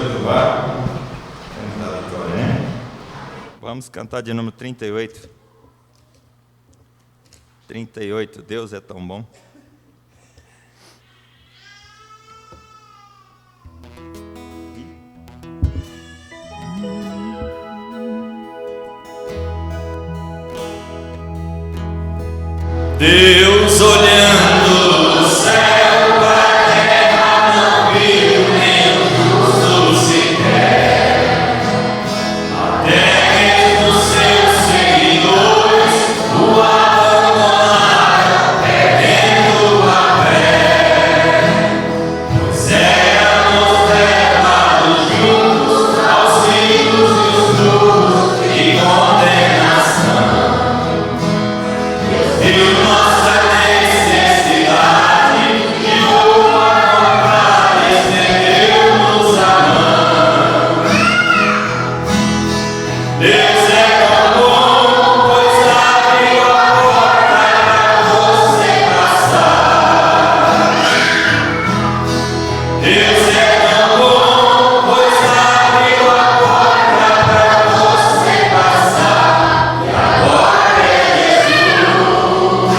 Jeová. Cantar a vitória, né? Vamos cantar de número 38. 38, Deus é tão bom. Deus olhando do céu a terra não viu nem o justo sequer, até mesmo seus seguidores o abandonaram perdendo a fé, pois éramos levados juntos aos ricos e os duros de condenação. Viu nossa necessidade e uma vontade estendeu-nos a mão. Deus é tão bom, pois abriu a porta para você passar. Deus é tão bom, pois abriu a porta para você passar. E agora é Jesus.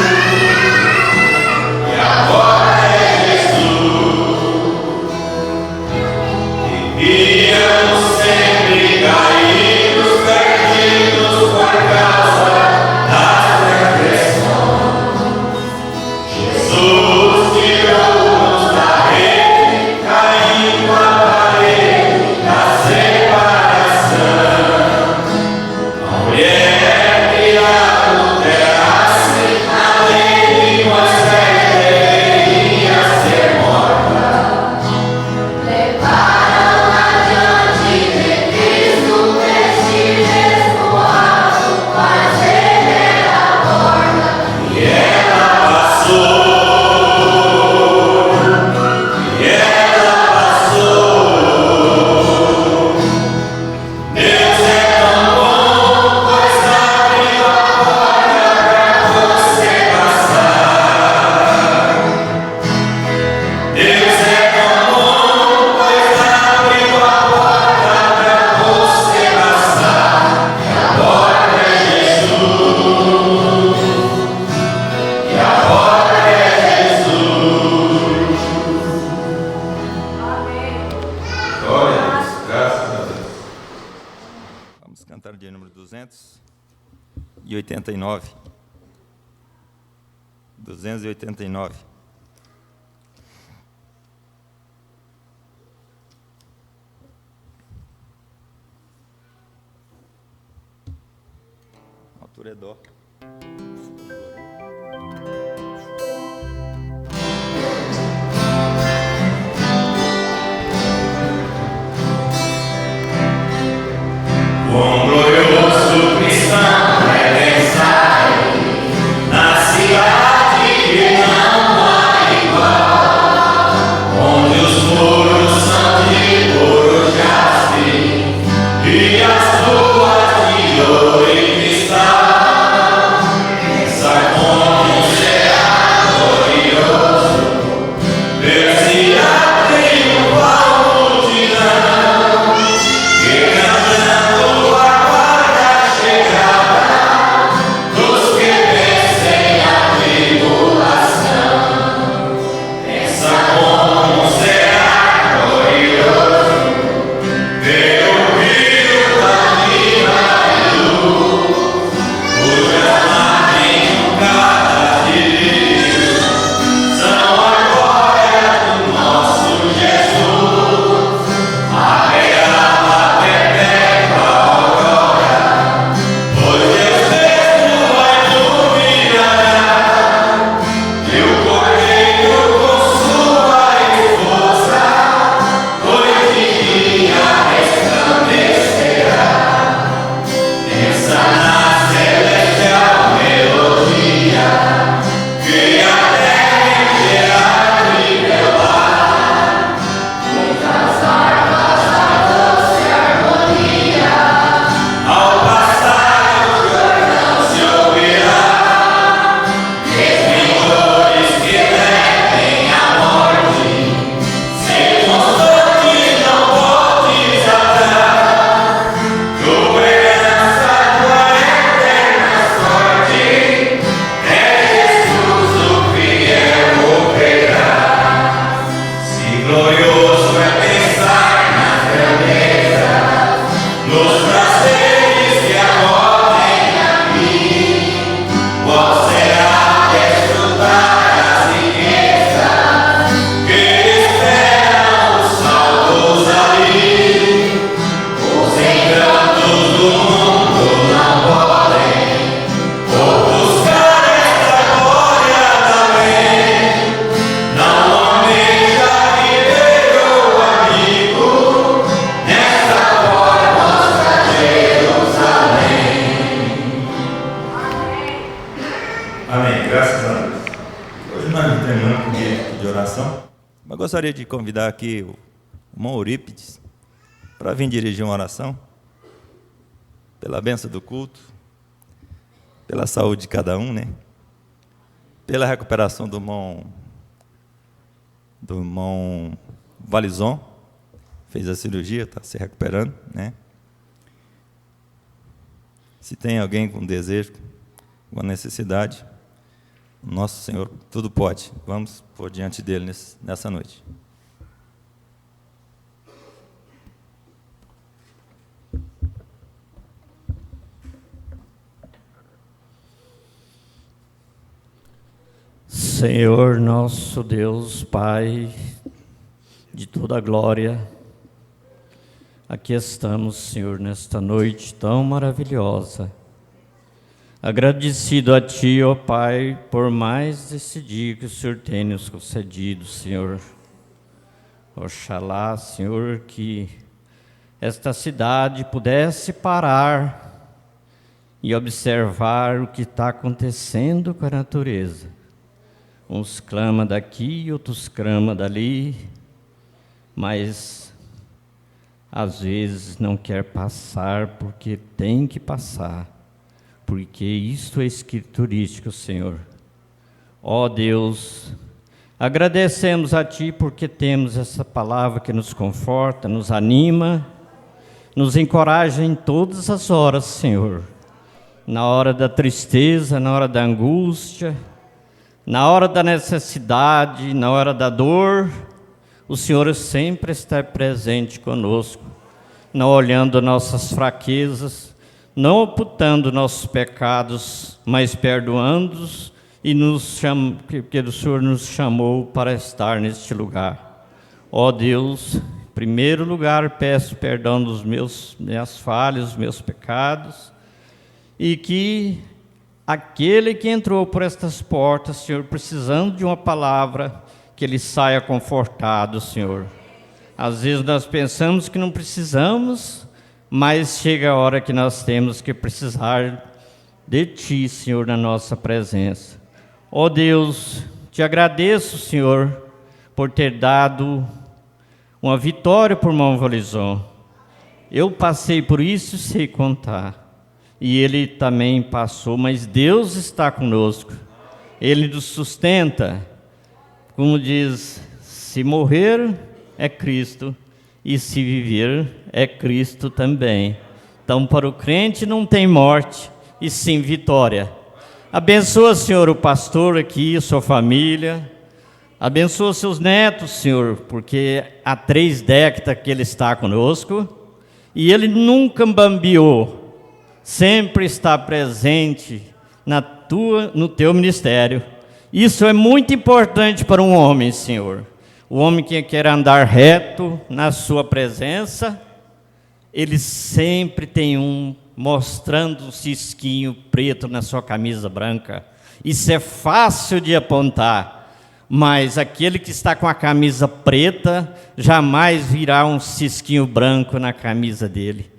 E agora é Jesus. Vivíamos sempre caídos, perdidos por causa das transgressões. Jesus tirou-nos da rede, caindo a parede da separação. A mulher que adulterasse, além de Moisés, deveria ser morta. Levaram adiante de Cristo este resvoado, mas ele era morta. E ela passou. E ela passou. Deus é tão bom, pois abriu a porta para você passar. Deus é tão bom, pois abriu a porta para você passar. E agora é Jesus. E agora é Jesus. Amém. Glória a Deus, graças a Deus. Vamos cantar de número 289. 289. A altura é dó. Quão glorioso cristão é pensar na cidade que não há igual, onde os muros são de couro jaspe e as ruas de ouro e cristal. gostaria de convidar aqui o irmão Eurípides para vir dirigir uma oração pela bênção do culto, pela saúde de cada um, né? Pela recuperação do irmão Valizon, fez a cirurgia, está se recuperando, né? Se tem alguém com desejo, com necessidade, nosso Senhor tudo pode. Vamos por diante dele nessa noite. Senhor nosso Deus, Pai de toda a glória, aqui estamos, Senhor, nesta noite tão maravilhosa, agradecido a Ti, ó Pai, por mais esse dia que o Senhor tem nos concedido, Senhor. Oxalá, Senhor, que esta cidade pudesse parar e observar o que está acontecendo com a natureza. Uns clamam daqui, outros clamam dali, mas às vezes não quer passar porque tem que passar, porque isto é escriturístico, Senhor. Ó Deus, agradecemos a Ti porque temos essa palavra que nos conforta, nos anima, nos encoraja em todas as horas, Senhor. Na hora da tristeza, na hora da angústia, na hora da necessidade, na hora da dor, o Senhor sempre está presente conosco, não olhando nossas fraquezas, não ocultando nossos pecados, mas perdoando-os, e porque o Senhor nos chamou para estar neste lugar. Ó Deus, em primeiro lugar peço perdão dos minhas falhas, dos meus pecados, e que aquele que entrou por estas portas, Senhor, precisando de uma palavra, que ele saia confortado, Senhor. Às vezes nós pensamos que não precisamos, mas chega a hora que nós temos que precisar de Ti, Senhor, na nossa presença. Ó Deus, Te agradeço, Senhor, por ter dado uma vitória por irmão Valizon. Eu passei por isso e sei contar. E ele também passou, mas Deus está conosco. Ele nos sustenta. Como diz, se morrer é Cristo, e se viver é Cristo também. Então, para o crente não tem morte, e sim vitória. Abençoa, Senhor, o pastor aqui, sua família. Abençoa seus netos, Senhor, porque há 3 décadas que ele está conosco, e ele nunca bambiou. Sempre está presente no Teu ministério. Isso é muito importante para um homem, Senhor. O homem que quer andar reto na Sua presença, ele sempre tem mostrando um cisquinho preto na sua camisa branca. Isso é fácil de apontar, mas aquele que está com a camisa preta, jamais virá um cisquinho branco na camisa dele.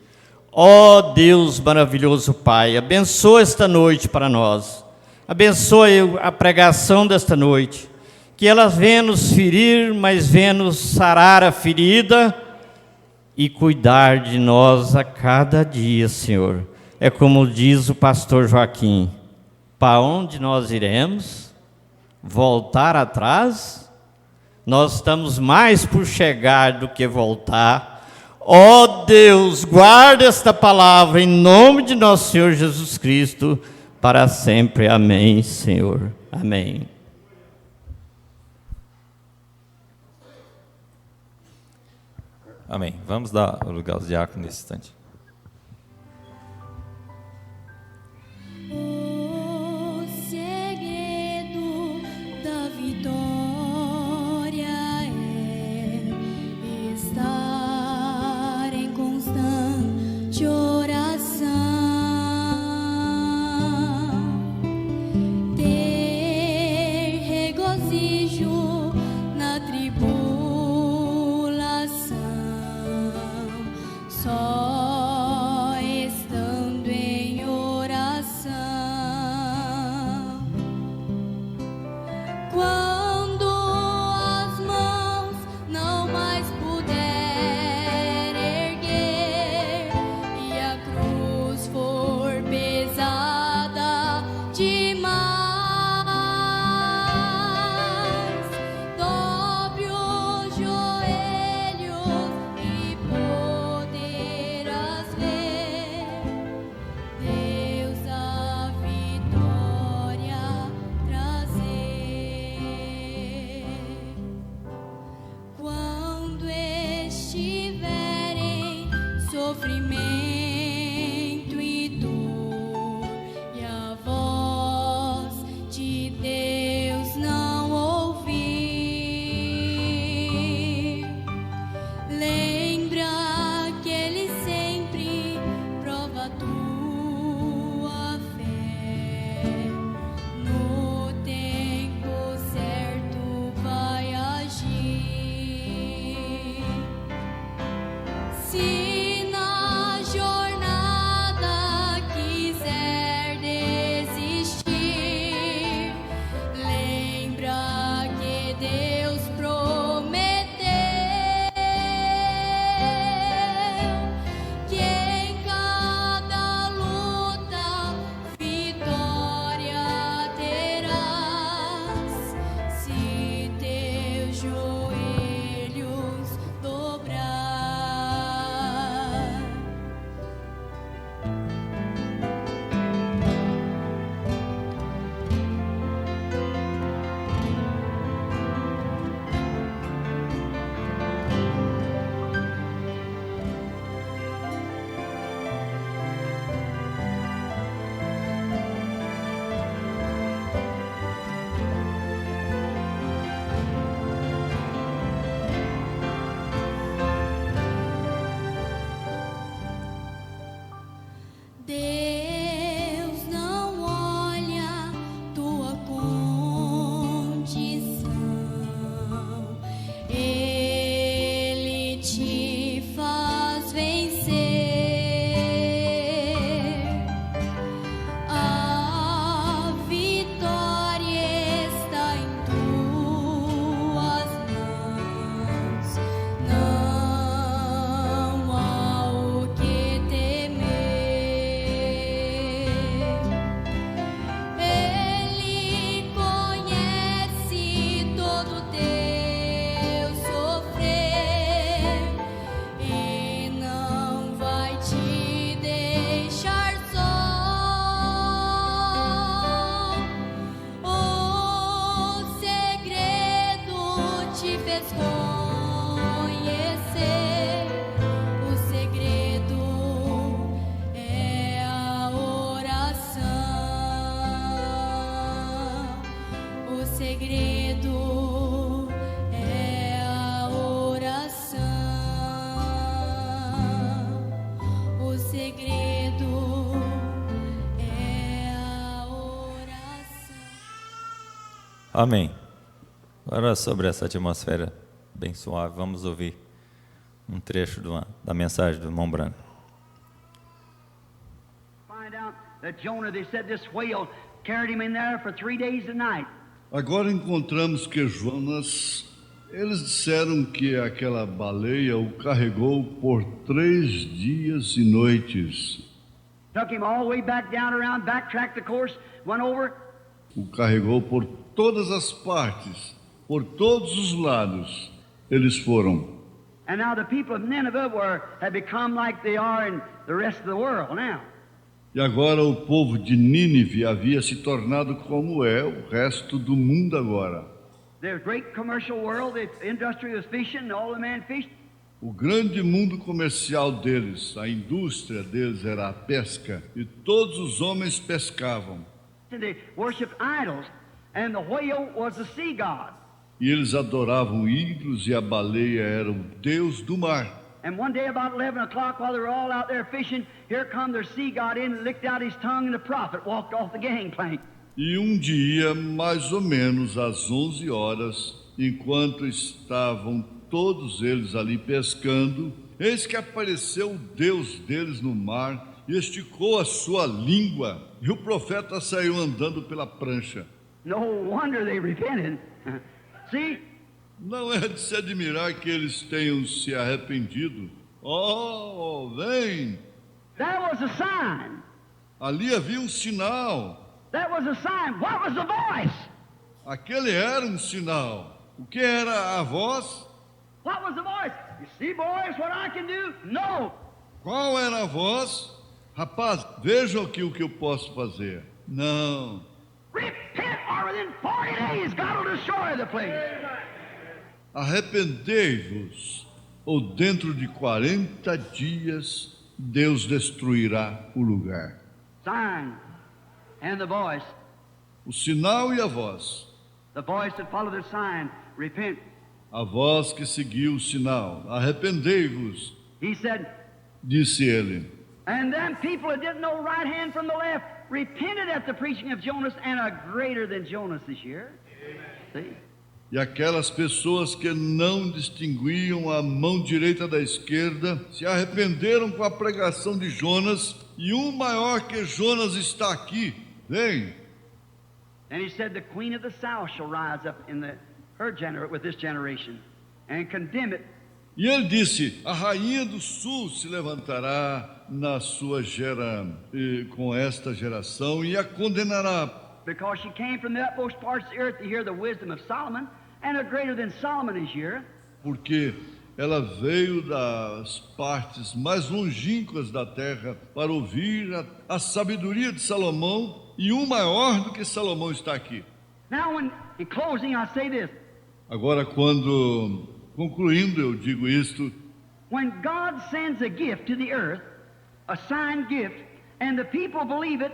Ó Deus maravilhoso Pai, abençoa esta noite para nós, abençoe a pregação desta noite, que ela venha nos ferir, mas venha nos sarar a ferida e cuidar de nós a cada dia, Senhor. É como diz o pastor Joaquim, para onde nós iremos? Voltar atrás? Nós estamos mais por chegar do que voltar. Ó Deus, guarda esta palavra em nome de nosso Senhor Jesus Cristo, para sempre. Amém, Senhor. Amém. Amém. Vamos dar o lugar aos diáconos nesse instante. O segredo da vitória é estar em constante oração, ter regozijo na tribulação. Só estando em oração, quando as mãos sofrimento e dor, e a voz de Deus não ouvir. Lembra que Ele sempre prova a tua fé. No tempo certo vai agir. Se na jornada quiser desistir, lembra que Deus prometeu que em cada luta vitória terás, se teus joelhos dobrar. Deus não olha tua condição, Ele te faz vencer. A vitória está em tuas mãos, não há o que temer. Ele conhece todo teu sofrer e não vai te deixar só. O segredo te fez conhecer. O segredo é a oração. O segredo é a oração. O segredo é a oração. Amém. Agora, sobre essa atmosfera bem suave, vamos ouvir um trecho da mensagem do irmão Branco. Find out that Jonah, they said this whale carried him in there for 3 days and nights. Agora encontramos que Jonas, eles disseram que aquela baleia o carregou por 3 dias e noites. Took him all the way back down around, backtracked the course, went over. O carregou por todas as partes, por todos os lados. Eles foram. And now the people of Nineveh had become like they are in the rest of the world now. E agora o povo de Nínive havia se tornado como é o resto do mundo agora. There's great commercial world, the industry was fishing, all the men fished. O grande mundo comercial deles, a indústria deles era a pesca, e todos os homens pescavam. And they worshiped idols, and the whale was the sea god. E eles adoravam ídolos e a baleia era o deus do mar. And one day about 11 o'clock, while they were all out there fishing, here come their sea god in and licked out his tongue, and the prophet walked off the gangplank. E um dia, mais ou menos às 11 horas, enquanto estavam todos eles ali pescando, eis que apareceu o Deus deles no mar e esticou a sua língua, e o profeta saiu andando pela prancha. No wonder they repented. See? Não é de se admirar que eles tenham se arrependido. Oh, vem! That was a sign. Ali havia um sinal. That was a sign. What was the voice? Aquele era um sinal. O que era a voz? What was the voice? You see, boys, what I can do? No. Qual era a voz? Rapaz, vejam aqui o que eu posso fazer. Não. Repent, or within 40 days, God will destroy the place. Arrependei-vos, ou dentro de 40 dias Deus destruirá o lugar. Sign and the voice. O sinal e a voz. The voice that followed the sign, repent. A voz que seguiu o sinal. Arrependei-vos, He said, disse ele. and them people that didn't know right hand from the left repented at the preaching of Jonas, and a greater than Jonas this year. See? E aquelas pessoas que não distinguiam a mão direita da esquerda se arrependeram com a pregação de Jonas, e um maior que Jonas está aqui. Vem. And he said, the queen of the south shall rise up in with this generation and condemn it. E ele disse: a rainha do sul se levantará na sua com esta geração e a condenará. Because she came from the utmost parts of the earth to hear the wisdom of Solomon, and a greater than Solomon is here. Porque ela veio das partes mais longínquas da terra para ouvir a sabedoria de Salomão, e um maior do que Salomão está aqui. Now, in closing, I say this. Agora, concluindo, eu digo isto: when God sends a gift to the earth, a signed gift, and the people believe it,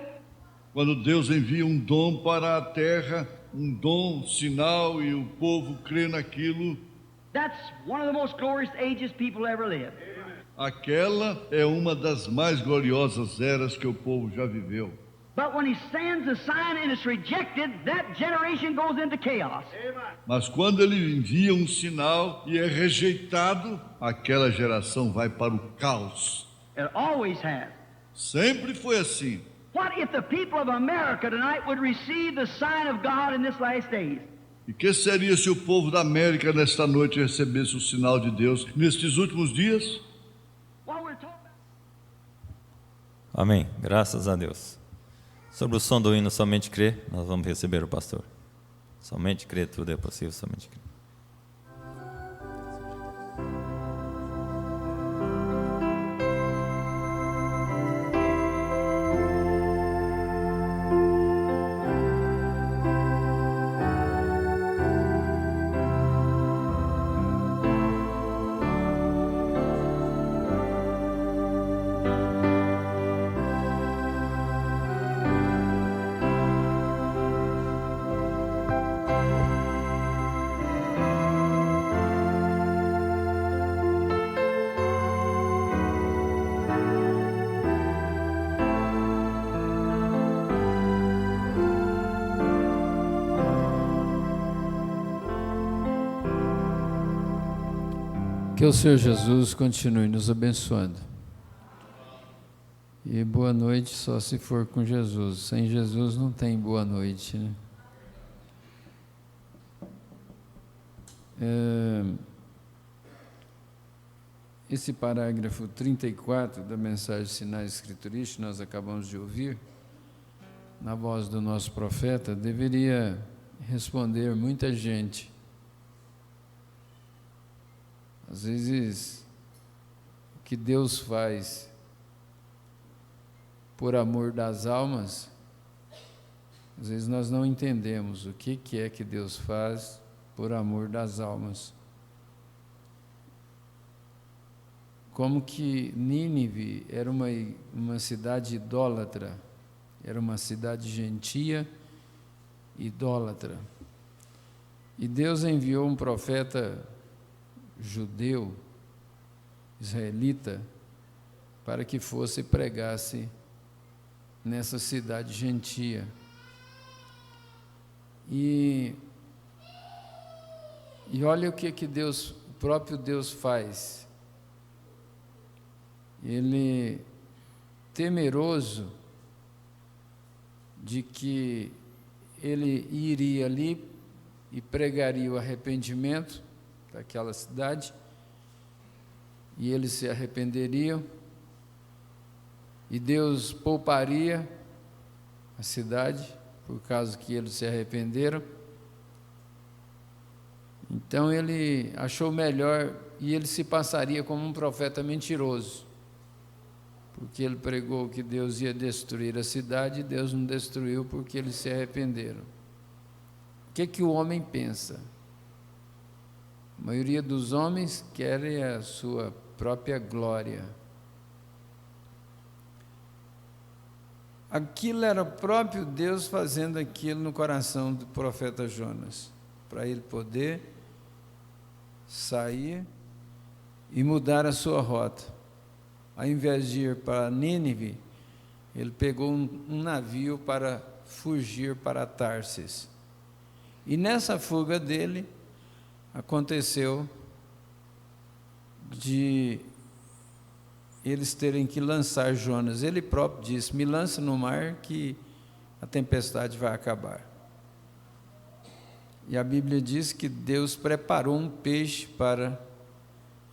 quando Deus envia um dom para a terra, um dom, sinal, e o povo crê naquilo, that's one of the most glorious ages people ever lived. aquela é uma das mais gloriosas eras que o povo já viveu. But when he sends a sign and it's rejected, that generation goes into chaos. Mas quando ele envia um sinal e é rejeitado, aquela geração vai para o caos. It always has. Sempre foi assim. What if the people of America tonight would receive the sign of God in this last days? E que seria se o povo da América nesta noite recebesse o sinal de Deus nestes últimos dias? While we're talking Amém. Graças a Deus. Sobre o som do hino Somente Crer, nós vamos receber o pastor. Somente crer, tudo é possível, somente crer. Que o Senhor Jesus continue nos abençoando. E boa noite só se for com Jesus. Sem Jesus não tem boa noite, né? Esse parágrafo 34 da mensagem Sinais Escriturísticos, nós acabamos de ouvir, na voz do nosso profeta, deveria responder muita gente. Às vezes, o que Deus faz por amor das almas, às vezes nós não entendemos o que é que Deus faz por amor das almas. Como que Nínive era uma cidade idólatra, era uma cidade gentia, idólatra. E Deus enviou um profeta judeu, israelita, para que fosse e pregasse nessa cidade gentia. E olha o que Deus, o próprio Deus faz. Ele, temeroso de que ele iria ali e pregaria o arrependimento daquela cidade, e eles se arrependeriam, e Deus pouparia a cidade, por causa que eles se arrependeram. Então ele achou melhor, e ele se passaria como um profeta mentiroso, porque ele pregou que Deus ia destruir a cidade, e Deus não destruiu porque eles se arrependeram. O que o homem pensa? A maioria dos homens querem a sua própria glória. Aquilo era o próprio Deus fazendo aquilo no coração do profeta Jonas, para ele poder sair e mudar a sua rota. Ao invés de ir para Nínive, ele pegou um navio para fugir para Tarsis. E nessa fuga dele, aconteceu de eles terem que lançar Jonas. Ele próprio disse: me lança no mar que a tempestade vai acabar. E a Bíblia diz que Deus preparou um peixe para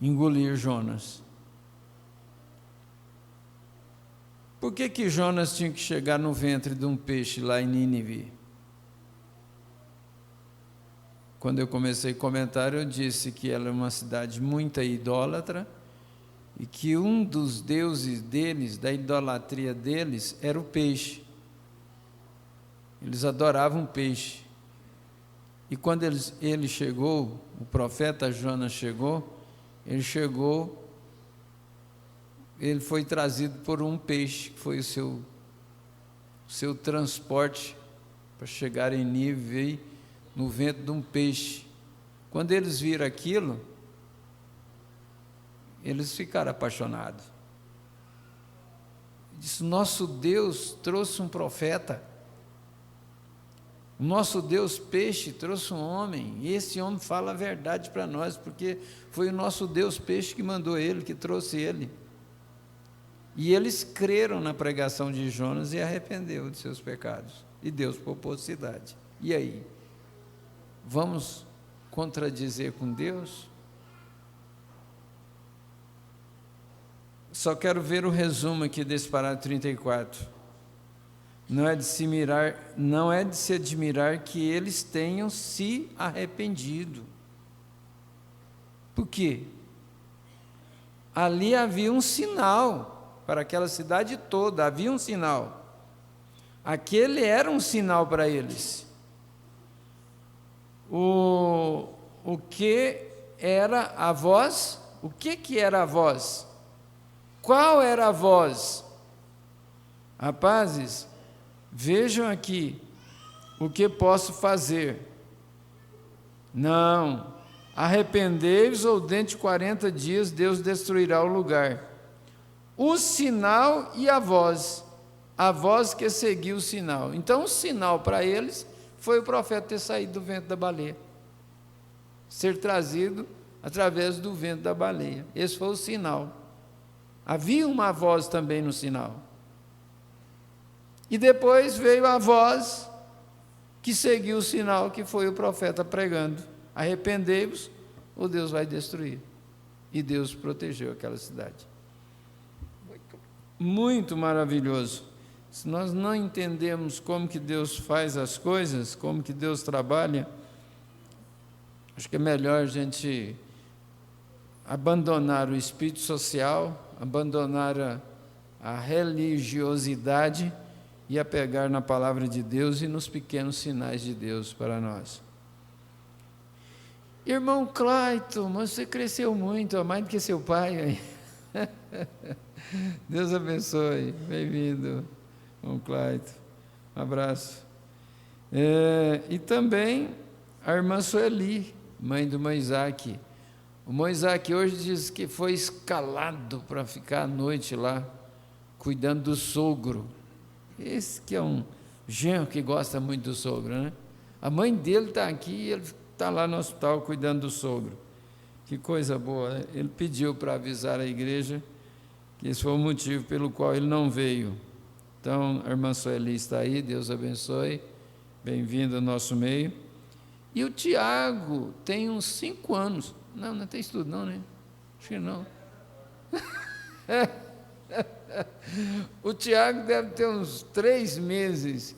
engolir Jonas. Por que Jonas tinha que chegar no ventre de um peixe lá em Nínive? Quando eu comecei a comentar, eu disse que ela é uma cidade muito idólatra e que um dos deuses deles, da idolatria deles, era o peixe. Eles adoravam peixe. E quando ele chegou, o profeta Jonas chegou, ele foi trazido por um peixe, que foi o seu transporte para chegar em Nínive, no ventre de um peixe. Quando eles viram aquilo, eles ficaram apaixonados. Disse: nosso Deus trouxe um profeta, o nosso Deus peixe trouxe um homem, e esse homem fala a verdade para nós, porque foi o nosso Deus peixe que mandou ele, que trouxe ele. E eles creram na pregação de Jonas e arrependeu de seus pecados, e Deus poupou cidade. E aí? Vamos contradizer com Deus? Só quero ver o resumo aqui desse parágrafo 34. Não é de se admirar que eles tenham se arrependido. Por quê? Ali havia um sinal para aquela cidade toda, havia um sinal. Aquele era um sinal para eles. O que era a voz? O que era a voz? Qual era a voz? Rapazes, vejam aqui o que posso fazer. Não, arrependei-vos ou dentro de 40 dias Deus destruirá o lugar. O sinal e a voz que seguiu o sinal. Então o sinal para eles foi o profeta ter saído do ventre da baleia, ser trazido através do ventre da baleia. Esse foi o sinal. Havia uma voz também no sinal. E depois veio a voz que seguiu o sinal, que foi o profeta pregando: arrependei-vos ou Deus vai destruir. E Deus protegeu aquela cidade. Muito maravilhoso. Se nós não entendemos como que Deus faz as coisas, como que Deus trabalha, acho que é melhor a gente abandonar o espírito social, abandonar a religiosidade e apegar na palavra de Deus e nos pequenos sinais de Deus para nós. Irmão Clayton, mas você cresceu muito, mais do que seu pai. Deus abençoe, bem-vindo, irmão Clayton, um abraço. E também a irmã Sueli, mãe do Moisés. O Moisés hoje diz que foi escalado para ficar à noite lá, cuidando do sogro. Esse que é um genro que gosta muito do sogro, né? A mãe dele está aqui e ele está lá no hospital cuidando do sogro. Que coisa boa, né? Ele pediu para avisar a igreja que esse foi o motivo pelo qual ele não veio. Então, a irmã Sueli está aí, Deus abençoe, bem-vindo ao nosso meio. E o Tiago tem uns 5 anos, não tem estudo não, né? Acho que não. O Tiago deve ter uns 3 meses,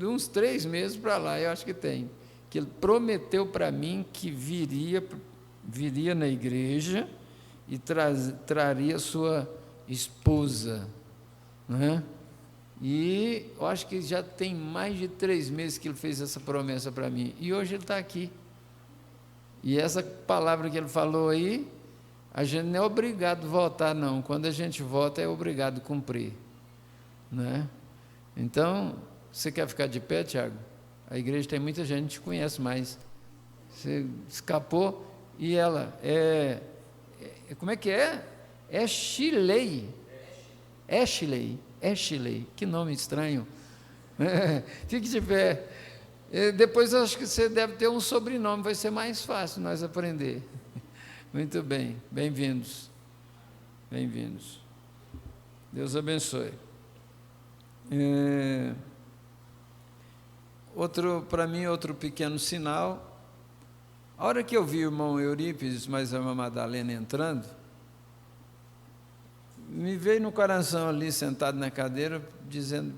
uns 3 meses para lá, eu acho que tem, que ele prometeu para mim que viria na igreja e traria sua esposa, não é? E eu acho que já tem mais de 3 meses que ele fez essa promessa para mim, e hoje ele está aqui. E essa palavra que ele falou aí, a gente não é obrigado a votar, não. Quando a gente vota, é obrigado a cumprir. né? Então, você quer ficar de pé, Tiago? A igreja tem muita gente que te conhece mais. Você escapou e ela como é que é? Ashley, que nome estranho. Fique de pé. Depois eu acho que você deve ter um sobrenome, vai ser mais fácil nós aprender. Muito bem, bem-vindos. Bem-vindos. Deus abençoe. Para mim, outro pequeno sinal. A hora que eu vi o irmão Eurípides, mais a irmã Madalena entrando, me veio no coração ali, sentado na cadeira,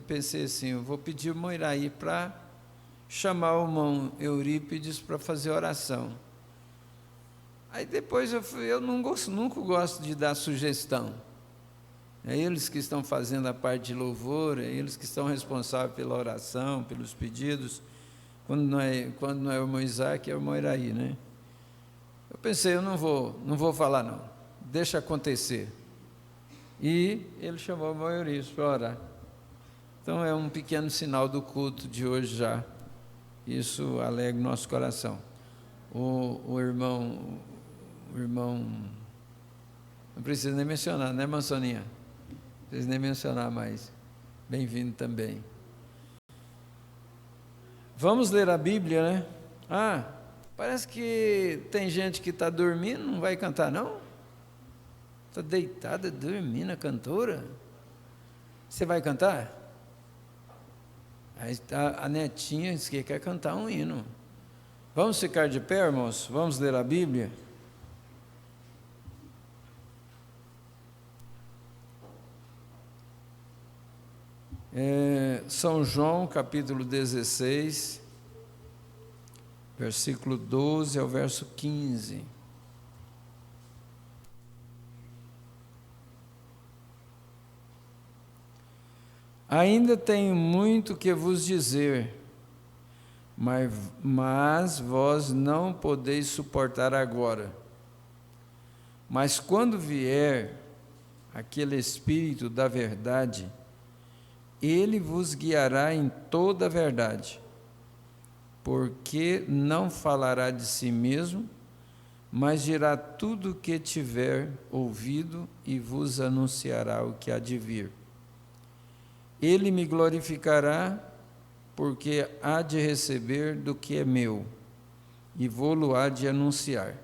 pensei assim, eu vou pedir o irmão Iraí para chamar o irmão Eurípides para fazer oração. Aí depois eu nunca gosto de dar sugestão. É eles que estão fazendo a parte de louvor, é eles que estão responsáveis pela oração, pelos pedidos. Quando não é o irmão Isaac, é o irmão Iraí, né? Eu pensei, eu não vou falar não, deixa acontecer. E ele chamou o irmão Eurípides para orar. Então é um pequeno sinal do culto de hoje já. Isso alegra o nosso coração. O irmão, não precisa nem mencionar, né, irmã Soninha? Não precisa nem mencionar mais. Bem-vindo também. Vamos ler a Bíblia, né? Parece que tem gente que está dormindo, não vai cantar, não? Está deitada, dormindo, a cantora. Você vai cantar? Aí está a netinha, diz que quer cantar um hino. Vamos ficar de pé, irmãos? Vamos ler a Bíblia? São João, capítulo 16, versículo 12 ao verso 15. Ainda tenho muito que vos dizer, mas vós não podeis suportar agora. Mas quando vier aquele Espírito da verdade, ele vos guiará em toda a verdade, porque não falará de si mesmo, mas dirá tudo o que tiver ouvido e vos anunciará o que há de vir. Ele me glorificará, porque há de receber do que é meu, e vou-lo há de anunciar.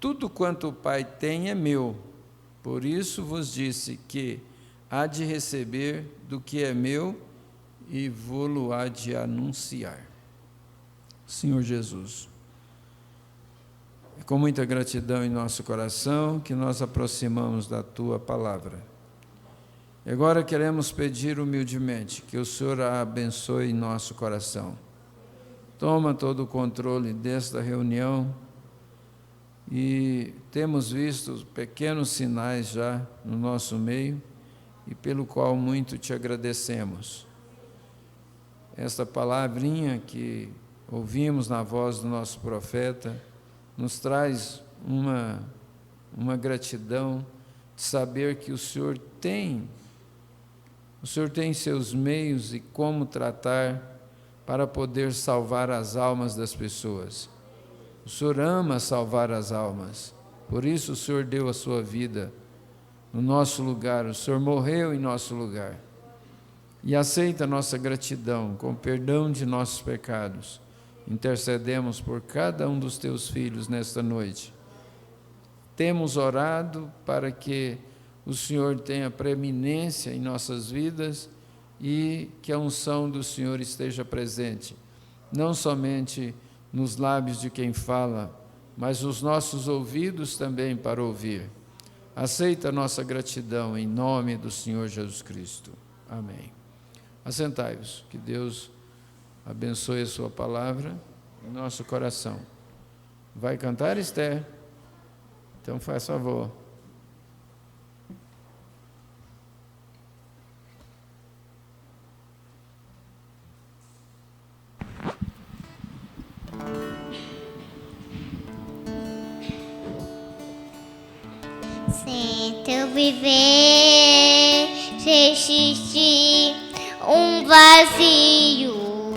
Tudo quanto o Pai tem é meu, por isso vos disse que há de receber do que é meu, e vou-lo há de anunciar. Senhor Jesus, é com muita gratidão em nosso coração que nós aproximamos da Tua palavra. E agora queremos pedir humildemente que o Senhor a abençoe em nosso coração. Toma todo o controle desta reunião e temos visto pequenos sinais já no nosso meio e pelo qual muito te agradecemos. Esta palavrinha que ouvimos na voz do nosso profeta nos traz uma gratidão de saber que o Senhor tem seus meios e como tratar para poder salvar as almas das pessoas. O Senhor ama salvar as almas, por isso o Senhor deu a sua vida no nosso lugar, o Senhor morreu em nosso lugar. E aceita a nossa gratidão com o perdão de nossos pecados. Intercedemos por cada um dos teus filhos nesta noite. Temos orado para que o Senhor tenha preeminência em nossas vidas e que a unção do Senhor esteja presente, não somente nos lábios de quem fala, mas nos nossos ouvidos também para ouvir. Aceita a nossa gratidão em nome do Senhor Jesus Cristo. Amém. Assentai-vos, que Deus abençoe a sua palavra em nosso coração. Vai cantar, Esther? Então faz favor. Sinto viver existe um vazio.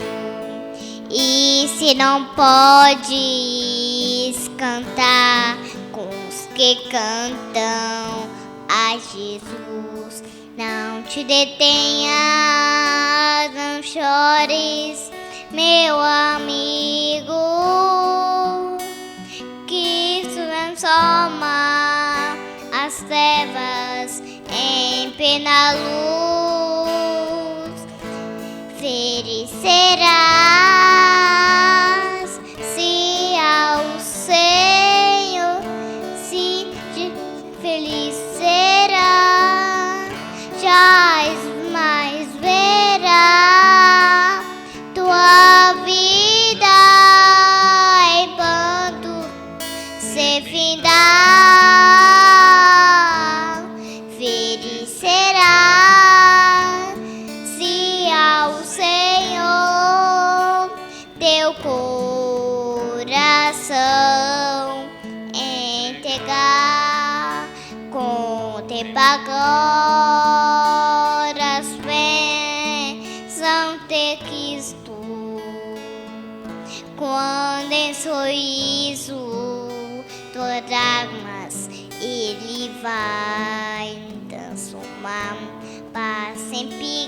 E se não podes cantar com os que cantam a Jesus, não te detenhas, não chores, meu amigo, que isso transforma as trevas em plena luz. Feliz serás se ao Senhor se feliz serás, jamais verá tua vida em pranto se findar. Feliz será se ao Senhor teu coração entregar. Contempla agora as bênçãos de Cristo, quando em sorriso tuas lágrimas Ele vai transformar, para sempre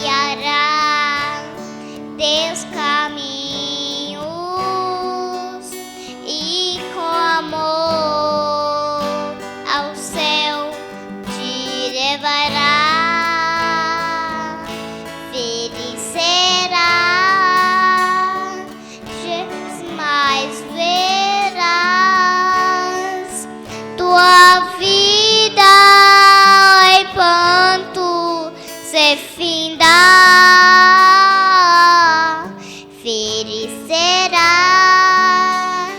guiará teus caminhos e com amor ao céu te levará. Feliz será, jamais verás tua vida em pranto se findar. Feliz será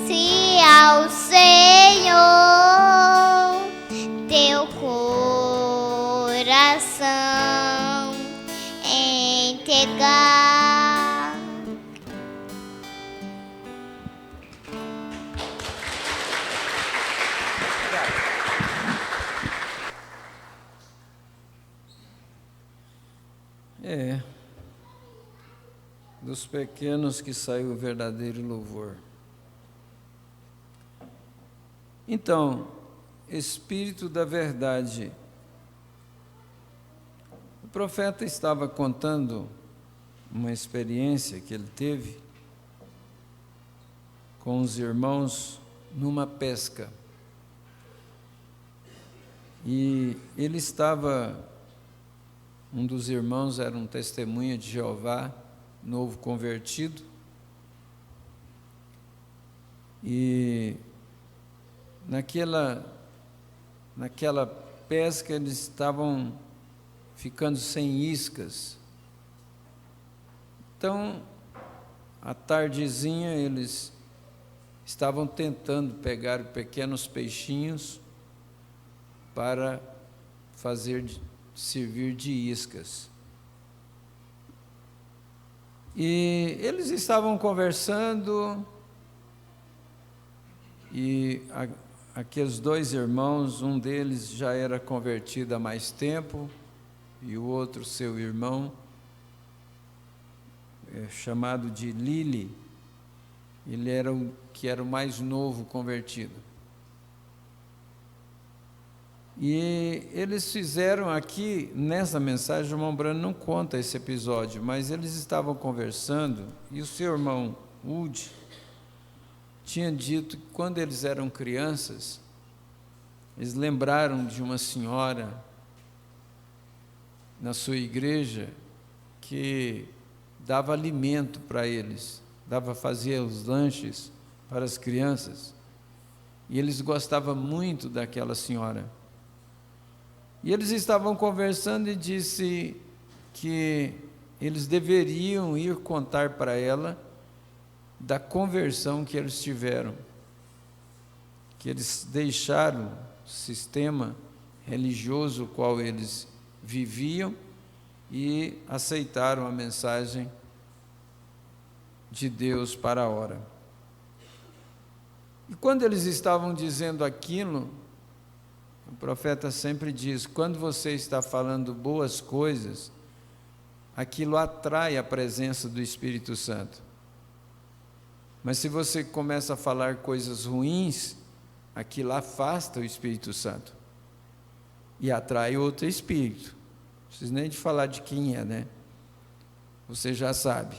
se ao Senhor teu coração entregar. Dos pequenos que saiu o verdadeiro louvor. Então, Espírito da Verdade. O profeta estava contando uma experiência que ele teve com os irmãos numa pesca. E ele estava, um dos irmãos era um testemunha de Jeová, novo convertido, e naquela pesca eles estavam ficando sem iscas. Então, à tardezinha, eles estavam tentando pegar pequenos peixinhos para servir de iscas. E eles estavam conversando, e aqueles dois irmãos, um deles já era convertido há mais tempo, e o outro, seu irmão, chamado de Lili, ele era o que era o mais novo convertido. E eles fizeram aqui, nessa mensagem, o irmão Brano não conta esse episódio, mas eles estavam conversando, e o seu irmão Wood tinha dito que quando eles eram crianças, eles lembraram de uma senhora na sua igreja que dava alimento para eles, fazia os lanches para as crianças, e eles gostavam muito daquela senhora. E eles estavam conversando e disse que eles deveriam ir contar para ela da conversão que eles tiveram, que eles deixaram o sistema religioso o qual eles viviam e aceitaram a mensagem de Deus para a hora. E quando eles estavam dizendo aquilo, o profeta sempre diz: quando você está falando boas coisas, aquilo atrai a presença do Espírito Santo. Mas se você começa a falar coisas ruins, aquilo afasta o Espírito Santo e atrai outro espírito. Não preciso nem de falar de quem é, né? Você já sabe.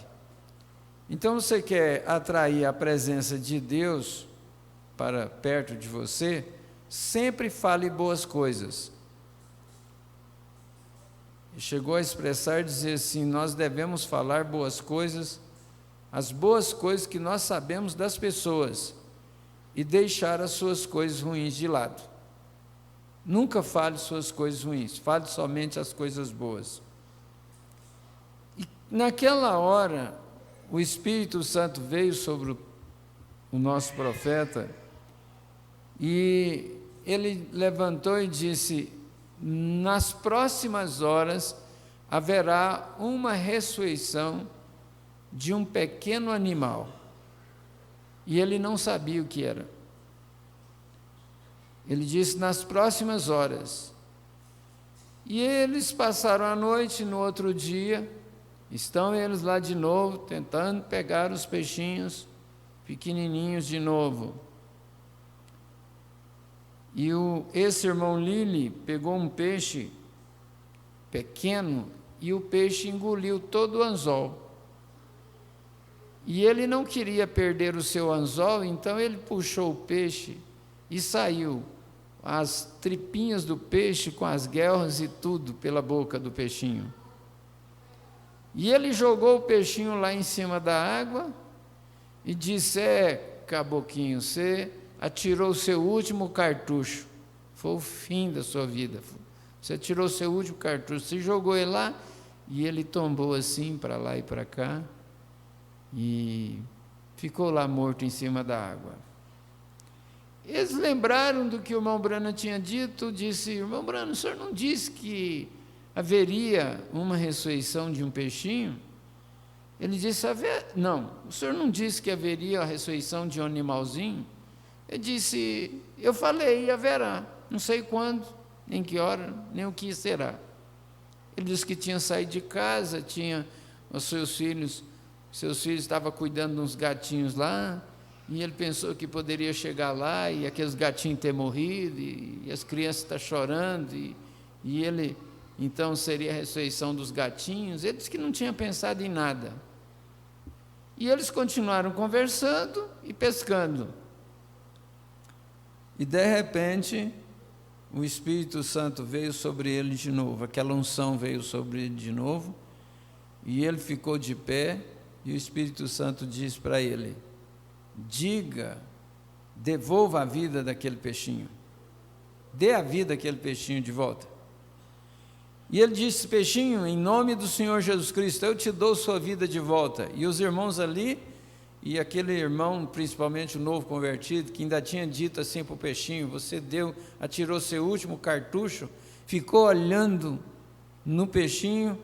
Então você quer atrair a presença de Deus para perto de você, sempre fale boas coisas. E chegou a expressar, dizer assim: nós devemos falar boas coisas, as boas coisas que nós sabemos das pessoas, e deixar as suas coisas ruins de lado. Nunca fale suas coisas ruins, fale somente as coisas boas. E naquela hora, o Espírito Santo veio sobre o nosso profeta, e ele levantou e disse: nas próximas horas haverá uma ressurreição de um pequeno animal. E ele não sabia o que era. Ele disse: nas próximas horas. E eles passaram a noite, no outro dia, estão eles lá de novo, tentando pegar os peixinhos pequenininhos de novo. E esse irmão Lili pegou um peixe pequeno, e o peixe engoliu todo o anzol. E ele não queria perder o seu anzol, então ele puxou o peixe e saiu as tripinhas do peixe com as guelras e tudo pela boca do peixinho. E ele jogou o peixinho lá em cima da água e disse: caboquinho, você atirou o seu último cartucho, foi o fim da sua vida, você tirou o seu último cartucho, você jogou ele lá, e ele tombou assim para lá e para cá, e ficou lá morto em cima da água. Eles lembraram do que o irmão Branham tinha dito, disse: irmão Branham, o senhor não disse que haveria uma ressurreição de um peixinho? Ele disse: não, o senhor não disse que haveria a ressurreição de um animalzinho? Ele disse: eu falei, haverá, não sei quando, nem que hora, nem o que será. Ele disse que tinha saído de casa, tinha os seus filhos estavam cuidando de uns gatinhos lá, e ele pensou que poderia chegar lá e aqueles gatinhos ter morrido, e as crianças estão chorando, e ele, então, seria a ressurreição dos gatinhos. Ele disse que não tinha pensado em nada. E eles continuaram conversando e pescando. E, de repente, o Espírito Santo veio sobre ele de novo, aquela unção veio sobre ele de novo, e ele ficou de pé, e o Espírito Santo disse para ele: diga, devolva a vida daquele peixinho, dê a vida daquele peixinho de volta. E ele disse: peixinho, em nome do Senhor Jesus Cristo, eu te dou sua vida de volta. E os irmãos ali, e aquele irmão, principalmente o novo convertido, que ainda tinha dito assim para o peixinho: você atirou seu último cartucho, ficou olhando no peixinho,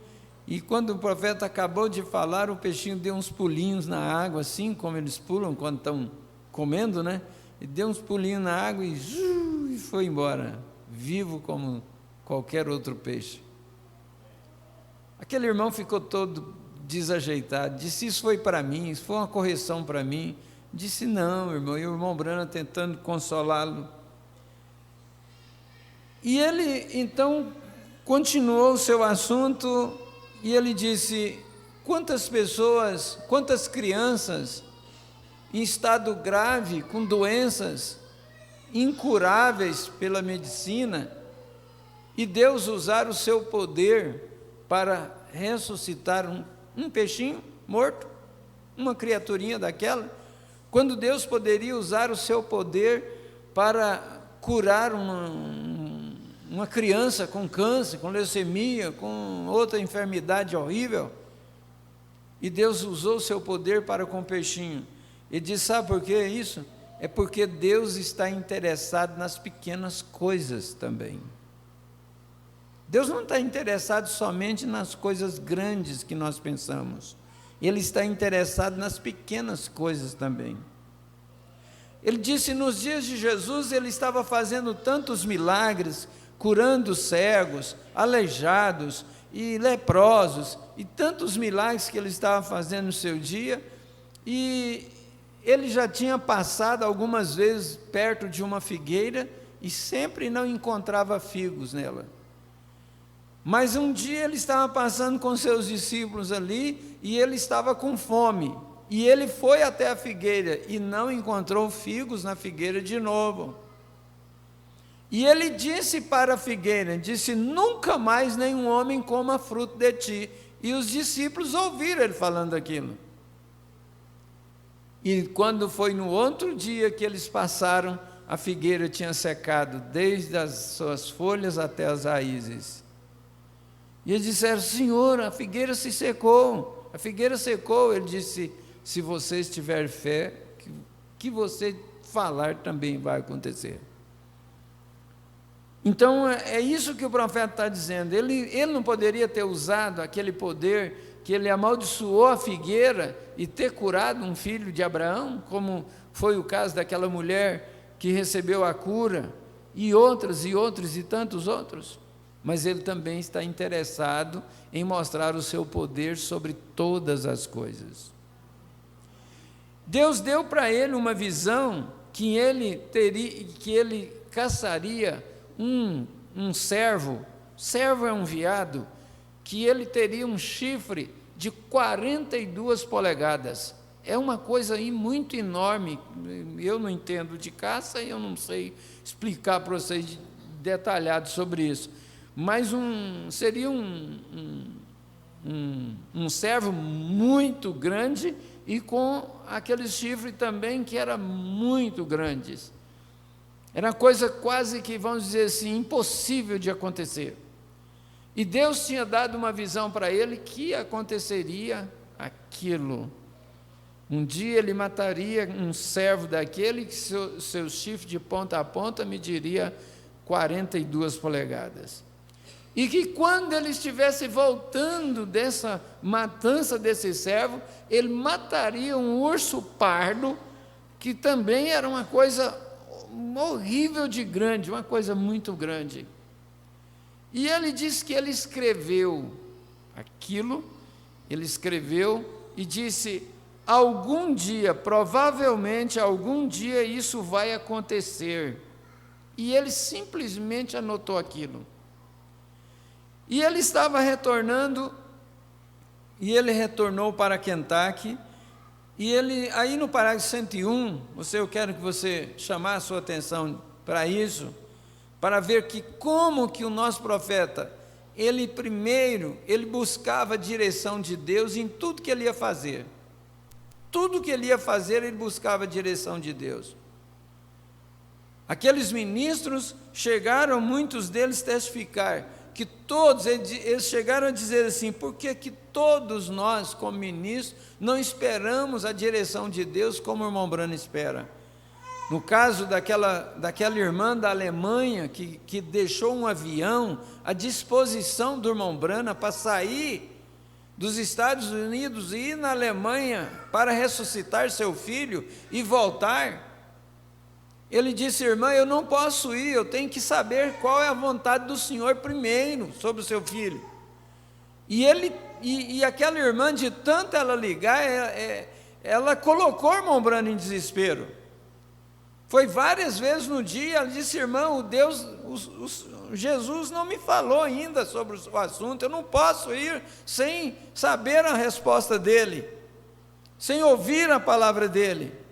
e quando o profeta acabou de falar, o peixinho deu uns pulinhos na água, assim como eles pulam quando estão comendo, né? E deu uns pulinhos na água e foi embora, vivo como qualquer outro peixe. Aquele irmão ficou todo desajeitado, disse: isso foi para mim, isso foi uma correção para mim. Disse: não, irmão. E o irmão Branham tentando consolá-lo. E ele, então, continuou o seu assunto, e ele disse: quantas pessoas, quantas crianças em estado grave, com doenças incuráveis pela medicina, e Deus usar o seu poder para ressuscitar um peixinho morto, uma criaturinha daquela, quando Deus poderia usar o seu poder para curar uma criança com câncer, com leucemia, com outra enfermidade horrível. E Deus usou o seu poder para com o peixinho. Ele disse: sabe por que isso? É porque Deus está interessado nas pequenas coisas também. Deus não está interessado somente nas coisas grandes que nós pensamos. Ele está interessado nas pequenas coisas também. Ele disse, nos dias de Jesus, ele estava fazendo tantos milagres, curando cegos, aleijados e leprosos, e tantos milagres que ele estava fazendo no seu dia, e ele já tinha passado algumas vezes perto de uma figueira, e sempre não encontrava figos nela. Mas um dia ele estava passando com seus discípulos ali, e ele estava com fome, e ele foi até a figueira, e não encontrou figos na figueira de novo. E ele disse para a figueira, disse, nunca mais nenhum homem coma fruto de ti. E os discípulos ouviram ele falando aquilo. E quando foi no outro dia que eles passaram, a figueira tinha secado, desde as suas folhas até as raízes. E eles disseram, Senhor, a figueira se secou, a figueira secou. Ele disse, se vocês tiverem fé, que você falar também vai acontecer. Então, é isso que o profeta está dizendo. Ele não poderia ter usado aquele poder que ele amaldiçoou a figueira e ter curado um filho de Abraão, como foi o caso daquela mulher que recebeu a cura, e outros e tantos outros. Mas ele também está interessado em mostrar o seu poder sobre todas as coisas. Deus deu para ele uma visão que ele caçaria um servo é um veado, que ele teria um chifre de 42 polegadas. É uma coisa aí muito enorme. Eu não entendo de caça e eu não sei explicar para vocês detalhado sobre isso. Mas seria um servo muito grande e com aqueles chifres também que eram muito grandes. Era coisa quase que, vamos dizer assim, impossível de acontecer. E Deus tinha dado uma visão para ele que aconteceria aquilo. Um dia ele mataria um servo daquele que seu chifre de ponta a ponta mediria 42 polegadas. E que quando ele estivesse voltando dessa matança desse servo, ele mataria um urso pardo, que também era uma coisa horrível de grande, uma coisa muito grande. E ele diz que ele escreveu aquilo, ele escreveu e disse, algum dia, provavelmente algum dia isso vai acontecer. E ele simplesmente anotou aquilo. E ele estava retornando, e ele retornou para Kentucky, e ele, aí no parágrafo 101, eu quero que você chamar a sua atenção para isso, para ver que como que o nosso profeta, ele buscava a direção de Deus em tudo que ele ia fazer. Tudo que ele ia fazer, ele buscava a direção de Deus. Aqueles ministros chegaram, muitos deles, testificar, que todos, eles chegaram a dizer assim, por que todos nós, como ministros, não esperamos a direção de Deus como o irmão Branham espera? No caso daquela irmã da Alemanha, que deixou um avião à disposição do irmão Branham para sair dos Estados Unidos e ir na Alemanha para ressuscitar seu filho e voltar, ele disse, irmã, eu não posso ir, eu tenho que saber qual é a vontade do Senhor primeiro sobre o seu filho. E aquela irmã, de tanto ela ligar, ela colocou o irmão Branham em desespero. Foi várias vezes no dia, ela disse, irmão, Jesus não me falou ainda sobre o assunto, eu não posso ir sem saber a resposta dele, sem ouvir a palavra dele.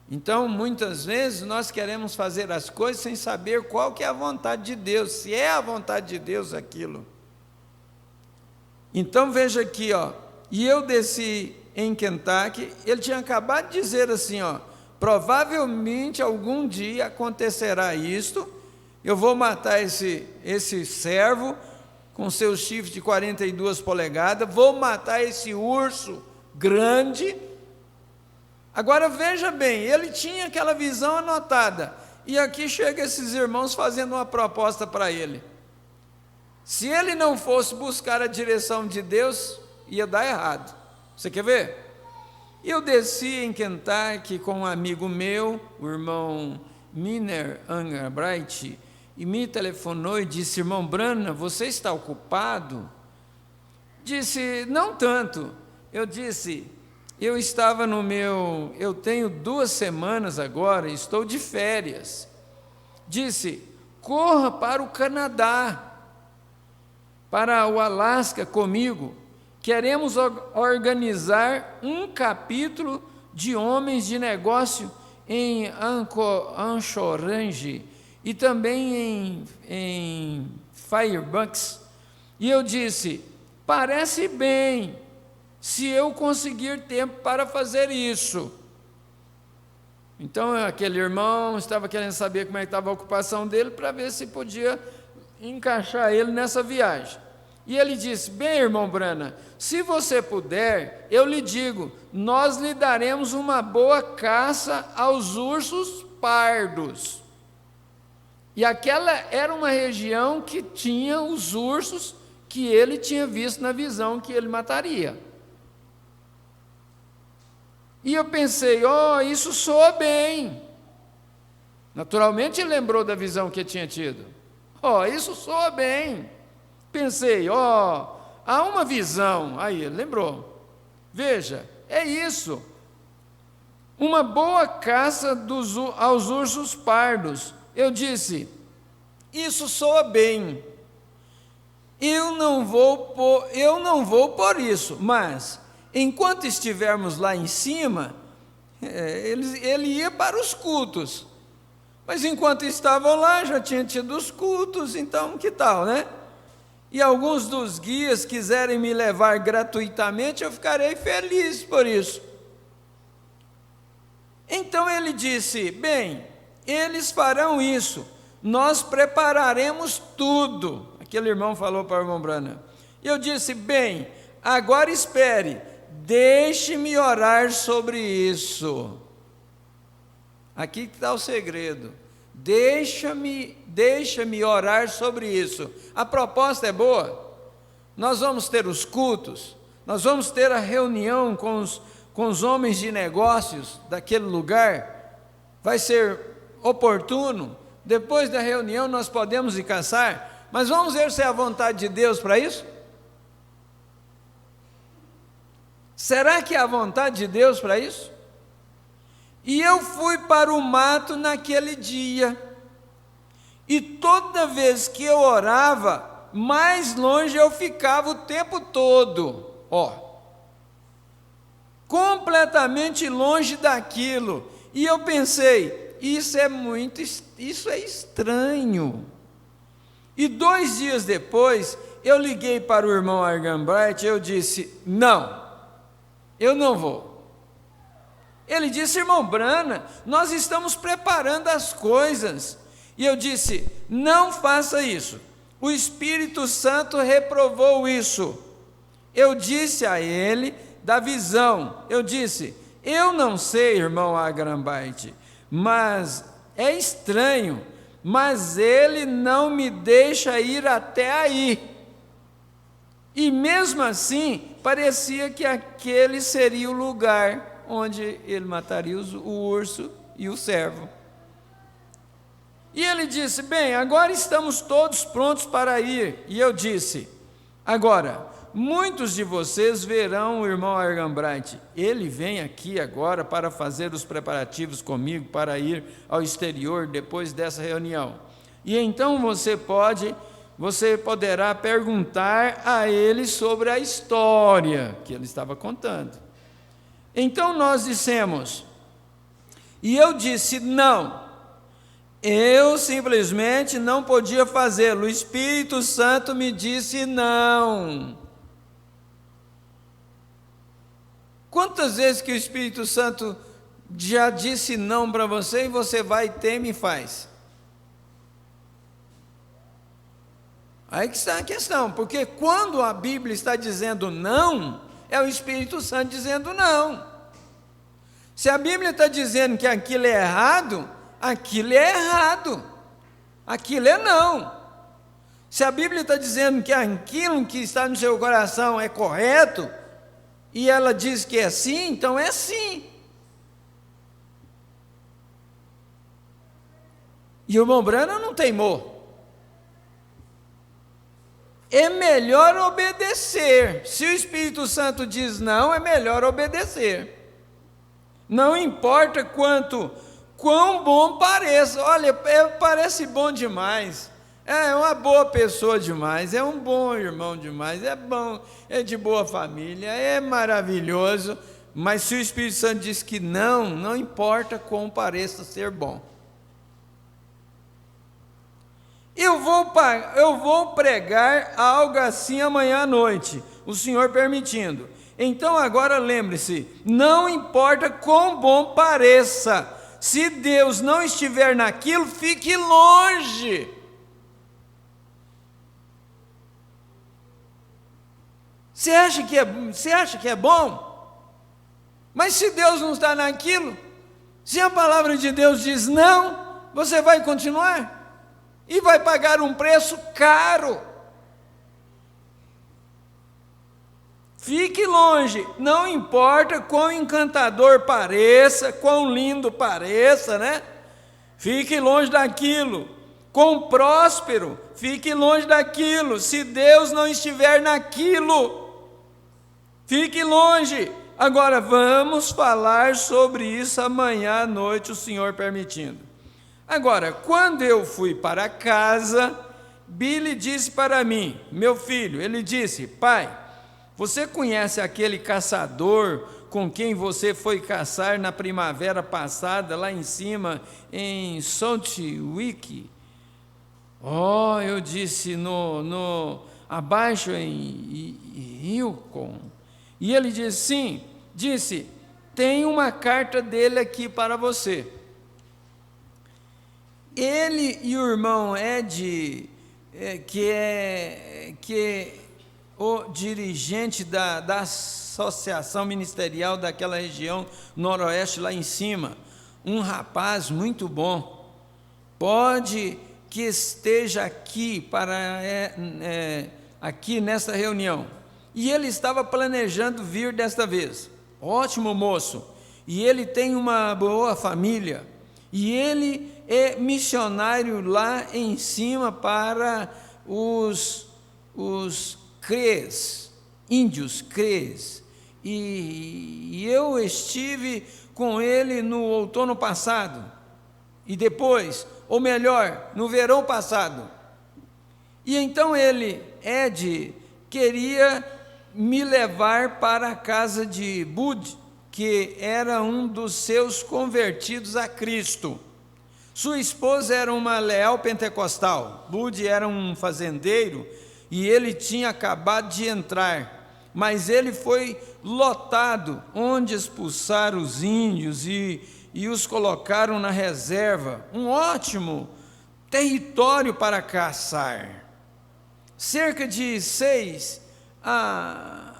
Então, muitas vezes, nós queremos fazer as coisas sem saber qual que é a vontade de Deus, se é a vontade de Deus aquilo. Então, veja aqui, e eu desci em Kentucky, ele tinha acabado de dizer assim, provavelmente algum dia acontecerá isto, eu vou matar esse servo com seus chifres de 42 polegadas, vou matar esse urso grande. Agora veja bem, ele tinha aquela visão anotada, e aqui chega esses irmãos fazendo uma proposta para ele. Se ele não fosse buscar a direção de Deus, ia dar errado. Você quer ver? Eu desci em Kentucky com um amigo meu, o irmão Miner Angerbright, e me telefonou e disse: irmão Branham, você está ocupado? Disse: não tanto. Eu disse: eu estava eu tenho 2 semanas agora, estou de férias. Disse: corra para o Canadá, para o Alasca comigo. Queremos organizar um capítulo de homens de negócio em Anchorage e também em Fairbanks. E eu disse: parece bem, se eu conseguir tempo para fazer isso. Então aquele irmão estava querendo saber como é que estava a ocupação dele para ver se podia encaixar ele nessa viagem. E ele disse: bem, irmão Branham, se você puder, eu lhe digo, nós lhe daremos uma boa caça aos ursos pardos. E aquela era uma região que tinha os ursos que ele tinha visto na visão que ele mataria. E eu pensei: isso soa bem. Naturalmente ele lembrou da visão que tinha tido. Isso soa bem. Pensei: há uma visão. Aí ele lembrou. Veja, é isso. Uma boa caça aos ursos pardos. Eu disse: isso soa bem. Eu não vou por isso, mas enquanto estivermos lá em cima, ele ia para os cultos. Mas enquanto estavam lá, já tinha tido os cultos, então que tal, né? E alguns dos guias quiserem me levar gratuitamente, eu ficarei feliz por isso. Então ele disse: bem, eles farão isso, nós prepararemos tudo. Aquele irmão falou para o irmão Branham. E eu disse: bem, agora espere, deixe-me orar sobre isso. Aqui está o segredo. Deixa-me orar sobre isso. A proposta é boa. Nós vamos ter os cultos, nós vamos ter a reunião com os homens de negócios daquele lugar. Vai ser oportuno. Depois da reunião nós podemos ir caçar, mas vamos ver se é a vontade de Deus para isso. Será que é a vontade de Deus para isso? E eu fui para o mato naquele dia, e toda vez que eu orava, mais longe eu ficava o tempo todo, completamente longe daquilo. E eu pensei: isso é estranho. E 2 dias depois, eu liguei para o irmão Argambright e eu disse: não, eu não vou. Ele disse: irmão Branham, nós estamos preparando as coisas. E eu disse: não faça isso. O Espírito Santo reprovou isso. Eu disse a ele da visão. Eu disse: eu não sei, irmão Argambright, mas é estranho, mas ele não me deixa ir até aí. E mesmo assim, parecia que aquele seria o lugar onde ele mataria o urso e o cervo. E ele disse: bem, agora estamos todos prontos para ir. E eu disse: agora, muitos de vocês verão o irmão Argambright. Ele vem aqui agora para fazer os preparativos comigo para ir ao exterior depois dessa reunião. E então você poderá perguntar a ele sobre a história que ele estava contando. Então nós dissemos, e eu disse: não, eu simplesmente não podia fazê-lo. O Espírito Santo me disse não. Quantas vezes que o Espírito Santo já disse não para você e você vai, teme e faz? Aí que está a questão, porque quando a Bíblia está dizendo não, é o Espírito Santo dizendo não. Se a Bíblia está dizendo que aquilo é errado, aquilo é errado, aquilo é não. Se a Bíblia está dizendo que aquilo que está no seu coração é correto, e ela diz que é sim, então é sim. E o irmão Branham não teimou. É melhor obedecer. Se o Espírito Santo diz não, é melhor obedecer. Não importa quão bom pareça. Olha, parece bom demais. É uma boa pessoa demais, é um bom irmão demais, é bom, é de boa família, é maravilhoso. Mas se o Espírito Santo diz que não, não importa quão pareça ser bom. Eu vou pregar algo assim amanhã à noite, o Senhor permitindo. Então agora lembre-se, não importa quão bom pareça, se Deus não estiver naquilo, fique longe. Você acha que é bom? Mas se Deus não está naquilo, se a palavra de Deus diz não, você vai continuar? E vai pagar um preço caro. Fique longe, não importa quão encantador pareça, quão lindo pareça, né? Fique longe daquilo. Quão próspero, fique longe daquilo. Se Deus não estiver naquilo, fique longe. Agora vamos falar sobre isso amanhã à noite, o Senhor permitindo. Agora, quando eu fui para casa, Billy disse para mim, meu filho, ele disse, pai, você conhece aquele caçador com quem você foi caçar na primavera passada, lá em cima, em Southwick? Oh, eu disse, abaixo em Yukon. E ele disse, sim, disse, tem uma carta dele aqui para você. Ele e o irmão Ed, que é o dirigente da associação ministerial daquela região noroeste lá em cima, um rapaz muito bom, pode que esteja aqui aqui nesta reunião. E ele estava planejando vir desta vez. Ótimo moço. E ele tem uma boa família. E ele é missionário lá em cima para os Crees, índios Crees. E eu estive com ele no outono passado. E depois, ou melhor, no verão passado. E então Ed, queria me levar para a casa de Bud, que era um dos seus convertidos a Cristo. Sua esposa era uma leal pentecostal, Bud era um fazendeiro e ele tinha acabado de entrar, mas ele foi lotado, onde expulsaram os índios e os colocaram na reserva, um ótimo território para caçar. Cerca de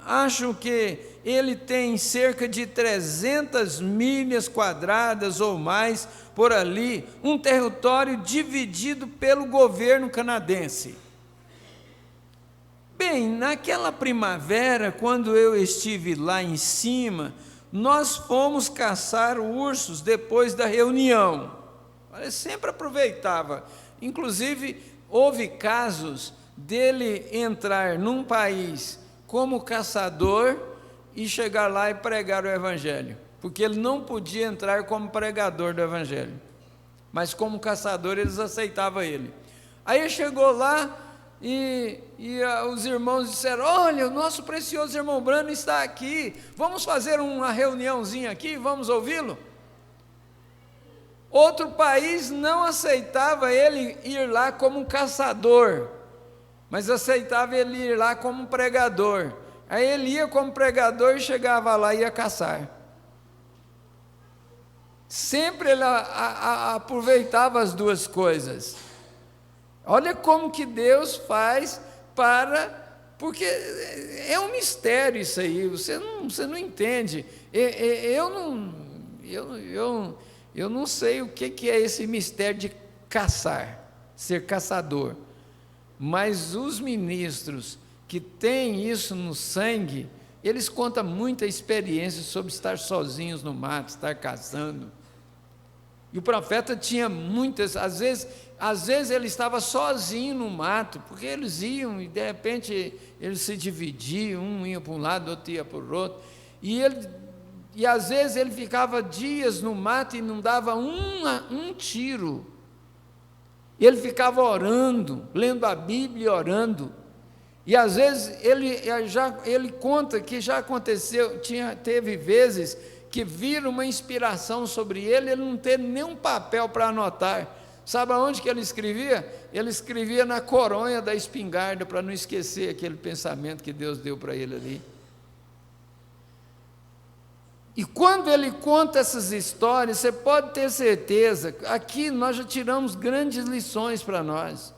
acho que ele tem cerca de 300 milhas quadradas ou mais por ali, um território dividido pelo governo canadense. Bem, naquela primavera, quando eu estive lá em cima, nós fomos caçar ursos depois da reunião. Ele sempre aproveitava. Inclusive, houve casos dele entrar num país como caçador e chegar lá e pregar o evangelho, porque ele não podia entrar como pregador do evangelho, mas como caçador eles aceitavam ele. Aí ele chegou lá e os irmãos disseram, olha, o nosso precioso irmão Branham está aqui, vamos fazer uma reuniãozinha aqui, vamos ouvi-lo? Outro país não aceitava ele ir lá como um caçador, mas aceitava ele ir lá como um pregador. Aí ele ia como pregador e chegava lá e ia caçar. Sempre ele aproveitava as duas coisas. Olha como que Deus faz porque é um mistério isso aí, você não entende. Eu não sei o que é esse mistério de caçar, ser caçador. Mas os ministros que têm isso no sangue, eles contam muita experiência sobre estar sozinhos no mato, estar caçando. E o profeta tinha muitas, às vezes ele estava sozinho no mato, porque eles iam e de repente eles se dividiam, um ia para um lado, outro ia para o outro, e às vezes ele ficava dias no mato e não dava um tiro. E ele ficava orando, lendo a Bíblia e orando. E às vezes ele conta que já aconteceu, teve vezes que viram uma inspiração sobre ele não teve nenhum papel para anotar. Sabe aonde que ele escrevia? Ele escrevia na coronha da espingarda, para não esquecer aquele pensamento que Deus deu para ele ali. E quando ele conta essas histórias, você pode ter certeza, aqui nós já tiramos grandes lições para nós.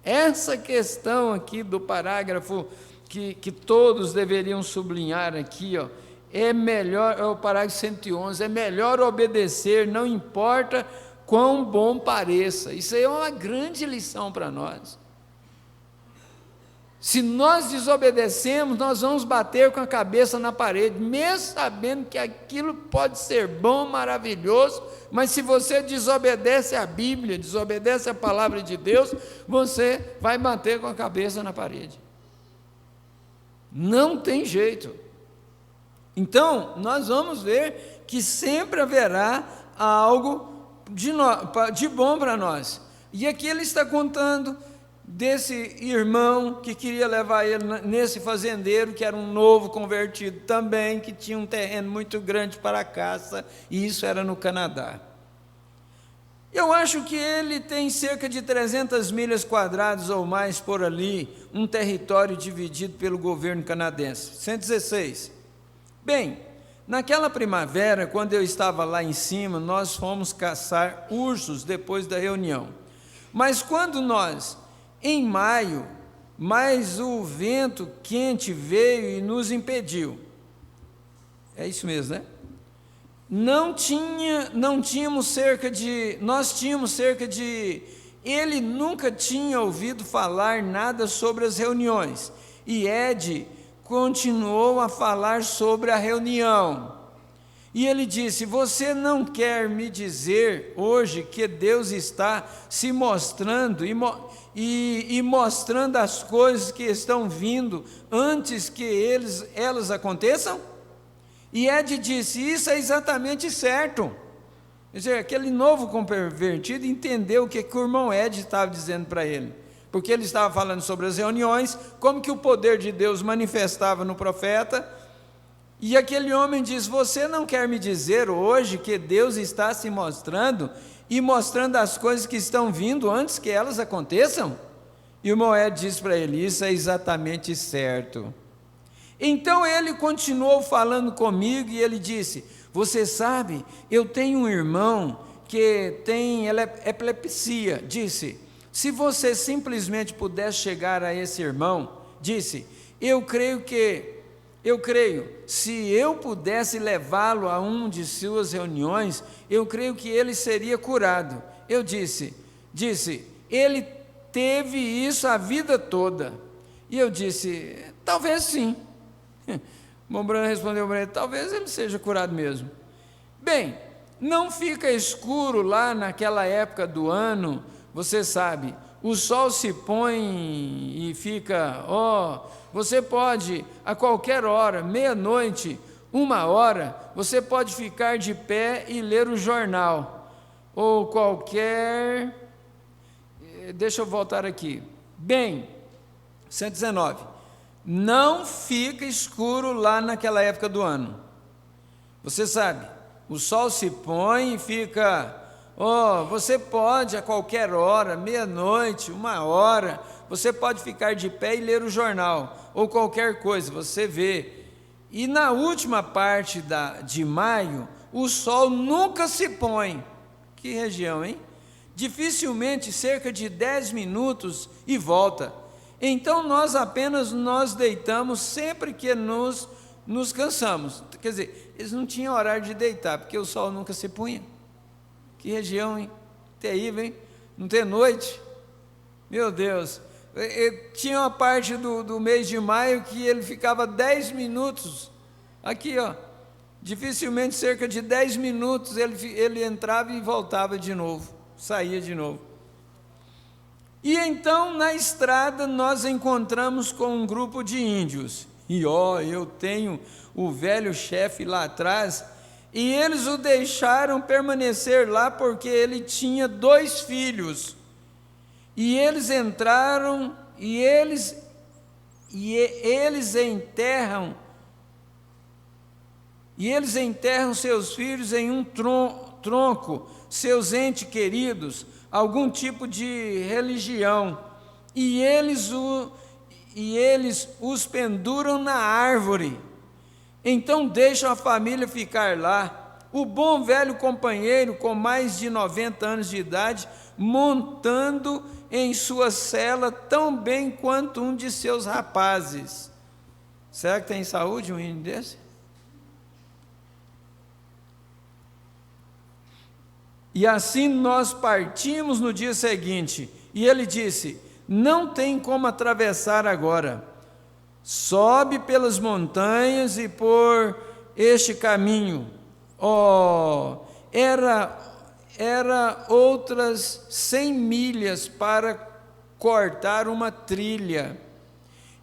Essa questão aqui do parágrafo que todos deveriam sublinhar aqui, ó, é melhor, é o parágrafo 111, é melhor obedecer, não importa quão bom pareça. Isso aí é uma grande lição para nós. Se nós desobedecemos, nós vamos bater com a cabeça na parede, mesmo sabendo que aquilo pode ser bom, maravilhoso, mas se você desobedece a Bíblia, desobedece a palavra de Deus, você vai bater com a cabeça na parede. Não tem jeito. Então, nós vamos ver que sempre haverá algo de bom para nós. E aqui ele está contando desse irmão que queria levar ele nesse fazendeiro, que era um novo convertido também, que tinha um terreno muito grande para a caça, e isso era no Canadá. Eu acho que ele tem cerca de 300 milhas quadradas ou mais por ali, um território dividido pelo governo canadense. 116. Bem, naquela primavera, quando eu estava lá em cima, nós fomos caçar ursos depois da reunião. Mas quando nós, em maio, mas o vento quente veio e nos impediu. É isso mesmo, né? Nós tínhamos cerca de, ele nunca tinha ouvido falar nada sobre as reuniões, e Ed continuou a falar sobre a reunião, e ele disse: você não quer me dizer hoje que Deus está se mostrando e mostrando as coisas que estão vindo antes que elas aconteçam? E Ed disse: isso é exatamente certo. Quer dizer, aquele novo convertido entendeu o que o irmão Ed estava dizendo para ele, porque ele estava falando sobre as reuniões, como que o poder de Deus manifestava no profeta, e aquele homem diz: você não quer me dizer hoje que Deus está se mostrando e mostrando as coisas que estão vindo antes que elas aconteçam? E o irmão Ed disse para ele: isso é exatamente certo. Então ele continuou falando comigo e ele disse: você sabe, eu tenho um irmão que tem epilepsia. Disse: se você simplesmente pudesse chegar a esse irmão, disse, eu creio, se eu pudesse levá-lo a uma de suas reuniões, eu creio que ele seria curado. Eu disse, ele teve isso a vida toda. E eu disse: talvez sim. Mombrano respondeu para ele: talvez ele seja curado mesmo. Bem, não fica escuro lá naquela época do ano, você sabe, o sol se põe e fica, você pode a qualquer hora, meia-noite, 1h, você pode ficar de pé e ler o jornal, ou deixa eu voltar aqui. Bem, 119. Não fica escuro lá naquela época do ano. Você sabe, o sol se põe e fica, você pode a qualquer hora, meia-noite, 1h, você pode ficar de pé e ler o jornal, ou qualquer coisa, você vê. E na última parte de maio, o sol nunca se põe. Que região, hein? Dificilmente, cerca de 10 minutos e volta. Então nós apenas deitamos sempre que nos cansamos. Quer dizer, eles não tinham horário de deitar, porque o sol nunca se punha. Que região, hein? Terrível, hein? Não tem noite. Meu Deus. Tinha uma parte do mês de maio que ele ficava 10 minutos, aqui ó, dificilmente cerca de 10 minutos ele entrava e voltava de novo, saía de novo. E então na estrada nós encontramos com um grupo de índios, e eu tenho o velho chefe lá atrás, e eles o deixaram permanecer lá porque ele tinha 2 filhos, e eles entraram e eles enterram seus filhos em um tronco, seus entes queridos, algum tipo de religião, e eles os penduram na árvore. Então deixam a família ficar lá. O bom velho companheiro, com mais de 90 anos de idade, montando em sua cela tão bem quanto um de seus rapazes. Será que tem saúde um índio desse? E assim nós partimos no dia seguinte, e ele disse: não tem como atravessar agora, sobe pelas montanhas e por este caminho. Era outras 100 milhas para cortar uma trilha.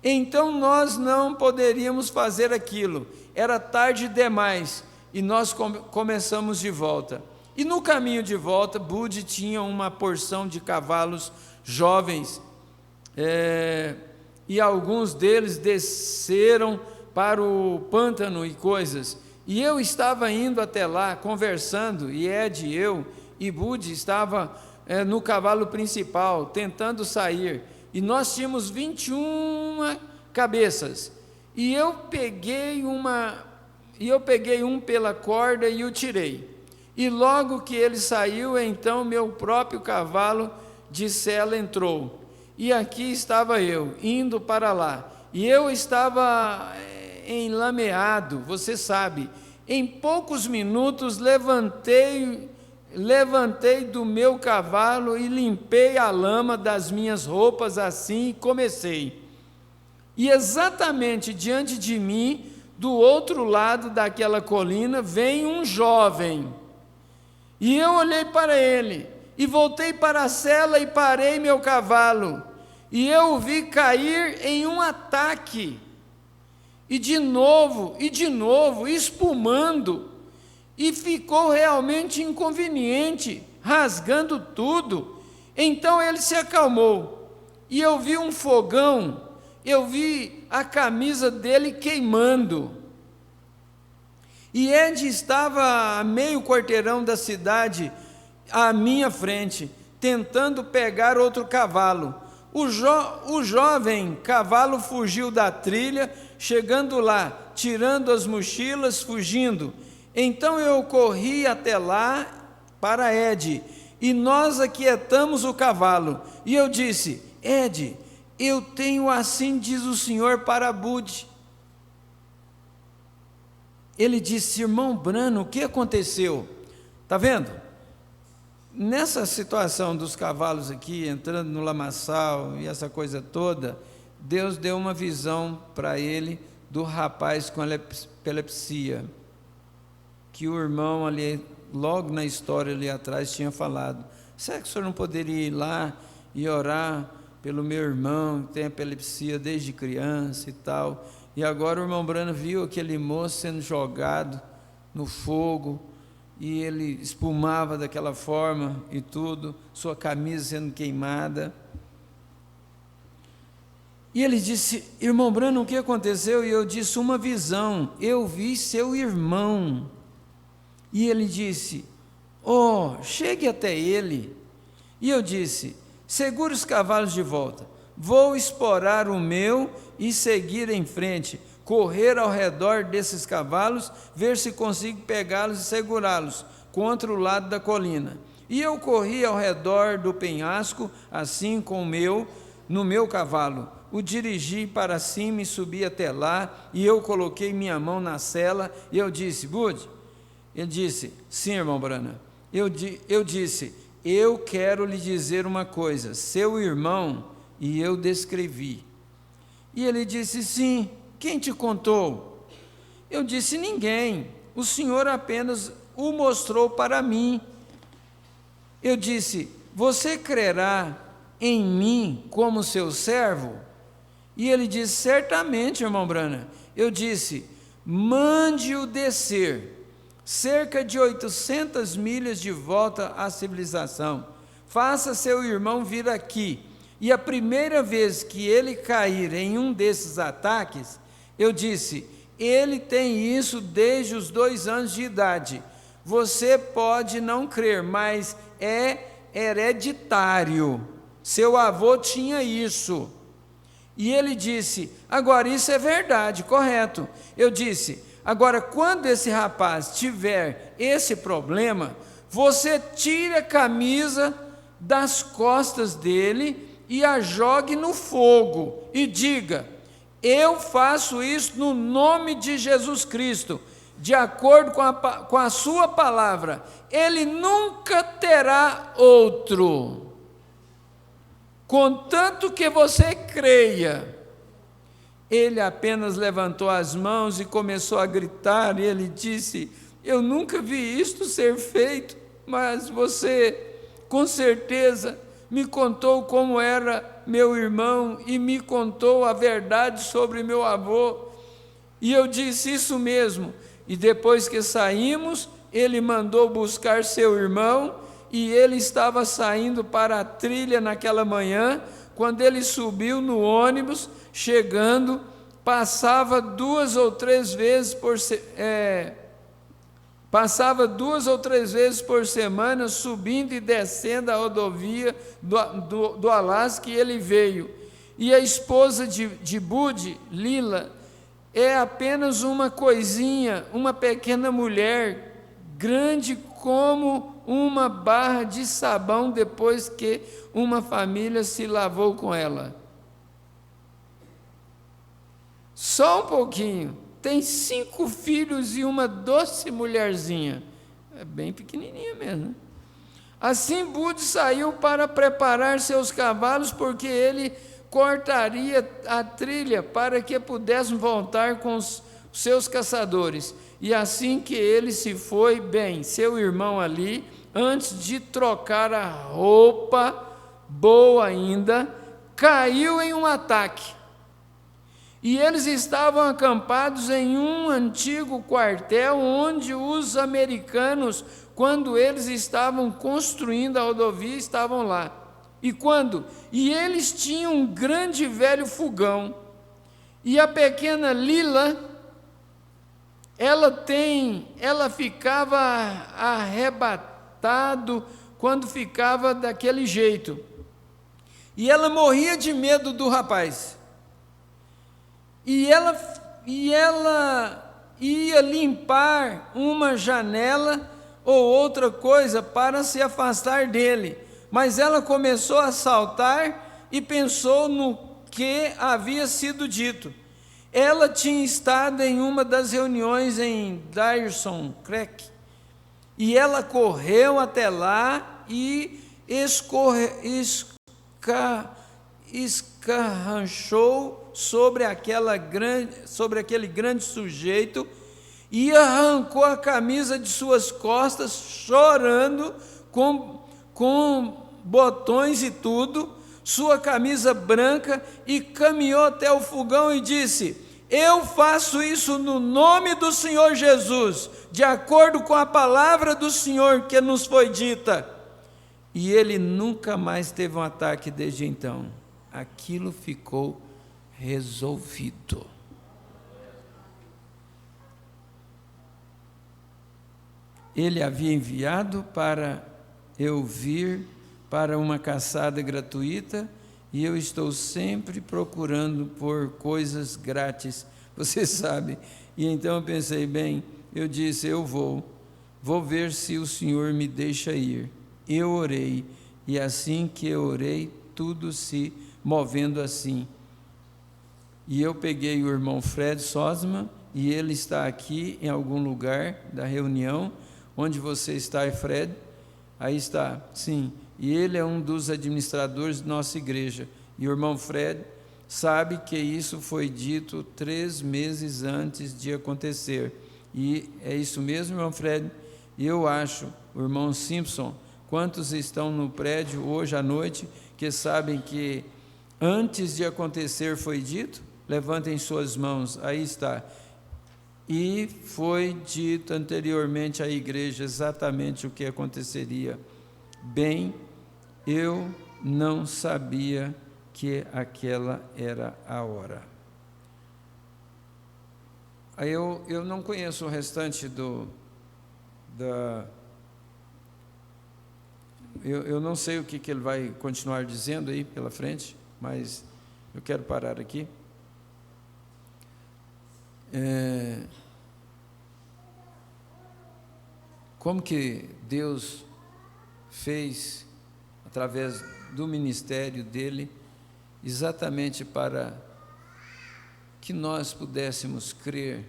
Então nós não poderíamos fazer aquilo, era tarde demais, e nós começamos de volta. E no caminho de volta, Bud tinha uma porção de cavalos jovens, e alguns deles desceram para o pântano e coisas. E eu estava indo até lá, conversando, e Ed, eu e Bud estava no cavalo principal, tentando sair. E nós tínhamos 21 cabeças. E eu peguei um pela corda e o tirei. E logo que ele saiu, então meu próprio cavalo de sela entrou. E aqui estava eu, indo para lá. E eu estava enlameado, você sabe. Em poucos minutos levantei do meu cavalo e limpei a lama das minhas roupas assim e comecei. E exatamente diante de mim, do outro lado daquela colina, vem um jovem. E eu olhei para ele, e voltei para a sela e parei meu cavalo. E eu o vi cair em um ataque. E de novo, espumando. E ficou realmente inconveniente, rasgando tudo. Então ele se acalmou. E eu vi um fogão, eu vi a camisa dele queimando. E Ed estava a meio quarteirão da cidade, à minha frente, tentando pegar outro cavalo. O jovem cavalo fugiu da trilha, chegando lá, tirando as mochilas, fugindo. Então eu corri até lá para Ed, e nós aquietamos o cavalo. E eu disse: Ed, eu tenho assim diz o Senhor para Bud. Ele disse: irmão Brano, o que aconteceu? Está vendo? Nessa situação dos cavalos aqui, entrando no lamaçal e essa coisa toda, Deus deu uma visão para ele do rapaz com epilepsia, que o irmão ali, logo na história ali atrás, tinha falado. Será que o senhor não poderia ir lá e orar pelo meu irmão, que tem epilepsia desde criança e tal? E agora o irmão Brano viu aquele moço sendo jogado no fogo, e ele espumava daquela forma e tudo, sua camisa sendo queimada. E ele disse: irmão Brano, o que aconteceu? E eu disse: uma visão, eu vi seu irmão. E ele disse: chegue até ele. E eu disse: segure os cavalos de volta, vou esporar o meu e seguir em frente, correr ao redor desses cavalos, ver se consigo pegá-los e segurá-los contra o lado da colina. E eu corri ao redor do penhasco, assim no meu cavalo. O dirigi para cima e subi até lá, e eu coloquei minha mão na sela, e eu disse: Bud? Ele disse: sim, irmão Brana. Eu disse: eu quero lhe dizer uma coisa, seu irmão e eu descrevi. E ele disse: sim, quem te contou? Eu disse: ninguém, o Senhor apenas o mostrou para mim. Eu disse: você crerá em mim como seu servo? E ele disse: certamente, irmão Branham. Eu disse: mande-o descer cerca de 800 milhas de volta à civilização. Faça seu irmão vir aqui. E a primeira vez que ele cair em um desses ataques, eu disse: ele tem isso desde os 2 anos de idade. Você pode não crer, mas é hereditário. Seu avô tinha isso. E ele disse: agora isso é verdade, correto. Eu disse: agora quando esse rapaz tiver esse problema, você tire a camisa das costas dele e a jogue no fogo e diga: eu faço isso no nome de Jesus Cristo, de acordo com a sua palavra. Ele nunca terá outro, contanto que você creia. Ele apenas levantou as mãos e começou a gritar, e ele disse: eu nunca vi isto ser feito, mas você, com certeza, me contou como era meu irmão e me contou a verdade sobre meu avô. E eu disse: isso mesmo. E depois que saímos, ele mandou buscar seu irmão, e ele estava saindo para a trilha naquela manhã. Quando ele subiu no ônibus, chegando, passava 2 ou 3 vezes por semana, subindo e descendo a rodovia do Alasca, e ele veio. E a esposa de Bud, Lila, é apenas uma coisinha, uma pequena mulher, grande como uma barra de sabão, depois que uma família se lavou com ela. Só um pouquinho. Tem 5 filhos e uma doce mulherzinha. É bem pequenininha mesmo, né? Assim Bud saiu para preparar seus cavalos, porque ele cortaria a trilha para que pudessem voltar com os seus caçadores. E assim que ele se foi, bem, seu irmão ali, antes de trocar a roupa, boa ainda, caiu em um ataque. E eles estavam acampados em um antigo quartel, onde os americanos, quando eles estavam construindo a rodovia, estavam lá. E eles tinham um grande velho fogão. E a pequena Lila, ela ficava arrebatado quando ficava daquele jeito. E ela morria de medo do rapaz. E ela ia limpar uma janela ou outra coisa para se afastar dele. Mas ela começou a saltar e pensou no que havia sido dito. Ela tinha estado em uma das reuniões em Dawson Creek, e ela correu até lá e escarranchou sobre aquele grande sujeito e arrancou a camisa de suas costas, chorando, com botões e tudo, sua camisa branca, e caminhou até o fogão e disse: eu faço isso no nome do Senhor Jesus, de acordo com a palavra do Senhor que nos foi dita. E ele nunca mais teve um ataque desde então. Aquilo ficou resolvido. Ele havia enviado para eu vir para uma caçada gratuita, e eu estou sempre procurando por coisas grátis, você sabe. E então eu pensei, bem, eu disse: eu vou ver se o Senhor me deixa ir. Eu orei, e assim que eu orei, tudo se movendo assim. E eu peguei o irmão Fred Sosman, e ele está aqui em algum lugar da reunião. Onde você está, Fred? Aí está, sim. E ele é um dos administradores de nossa igreja. E o irmão Fred sabe que isso foi dito 3 meses antes de acontecer. E é isso mesmo, irmão Fred? E eu acho, o irmão Simpson, quantos estão no prédio hoje à noite que sabem que antes de acontecer foi dito? Levantem suas mãos, aí está. E foi dito anteriormente à igreja exatamente o que aconteceria. Bem, eu não sabia que aquela era a hora. Aí eu não conheço o restante eu não sei o que ele vai continuar dizendo aí pela frente, mas eu quero parar aqui. Como que Deus fez através do ministério dele, exatamente para que nós pudéssemos crer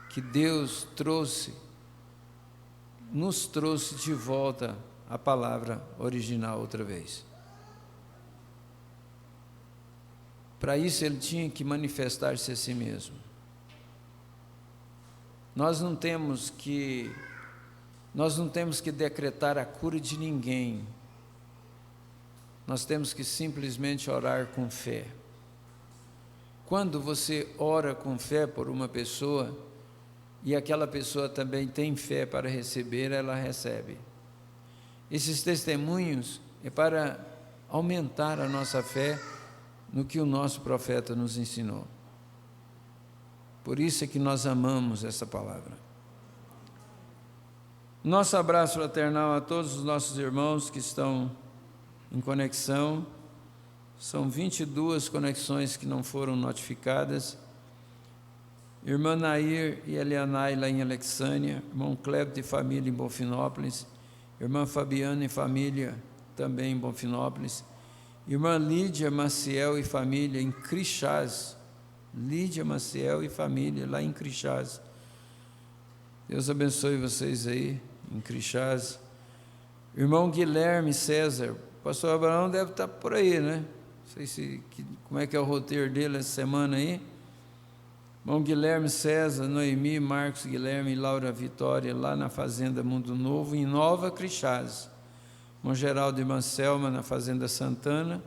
que Deus nos trouxe de volta a palavra original outra vez. Para isso ele tinha que manifestar-se a si mesmo. Nós não temos que decretar a cura de ninguém. Nós temos que simplesmente orar com fé. Quando você ora com fé por uma pessoa, e aquela pessoa também tem fé para receber, ela recebe. Esses testemunhos é para aumentar a nossa fé no que o nosso profeta nos ensinou. Por isso é que nós amamos essa palavra. Nosso abraço fraternal a todos os nossos irmãos que estão em conexão. São 22 conexões que não foram notificadas. Irmã Nair e Elianai lá em Alexânia, irmão Cleber de família em Bonfinópolis, irmã Fabiana e família também em Bonfinópolis, irmã Lídia Maciel e família em Crixás, Lídia Maciel e família lá em Crixás. Deus abençoe vocês aí em Crixás. Irmão Guilherme César, o pastor Abraão deve estar por aí, né? Não sei como é que é o roteiro dele essa semana aí. Irmão Guilherme César, Noemi, Marcos Guilherme e Laura Vitória, lá na Fazenda Mundo Novo, em Nova Crixás. Irmão Geraldo e irmã Selma, na Fazenda Santana.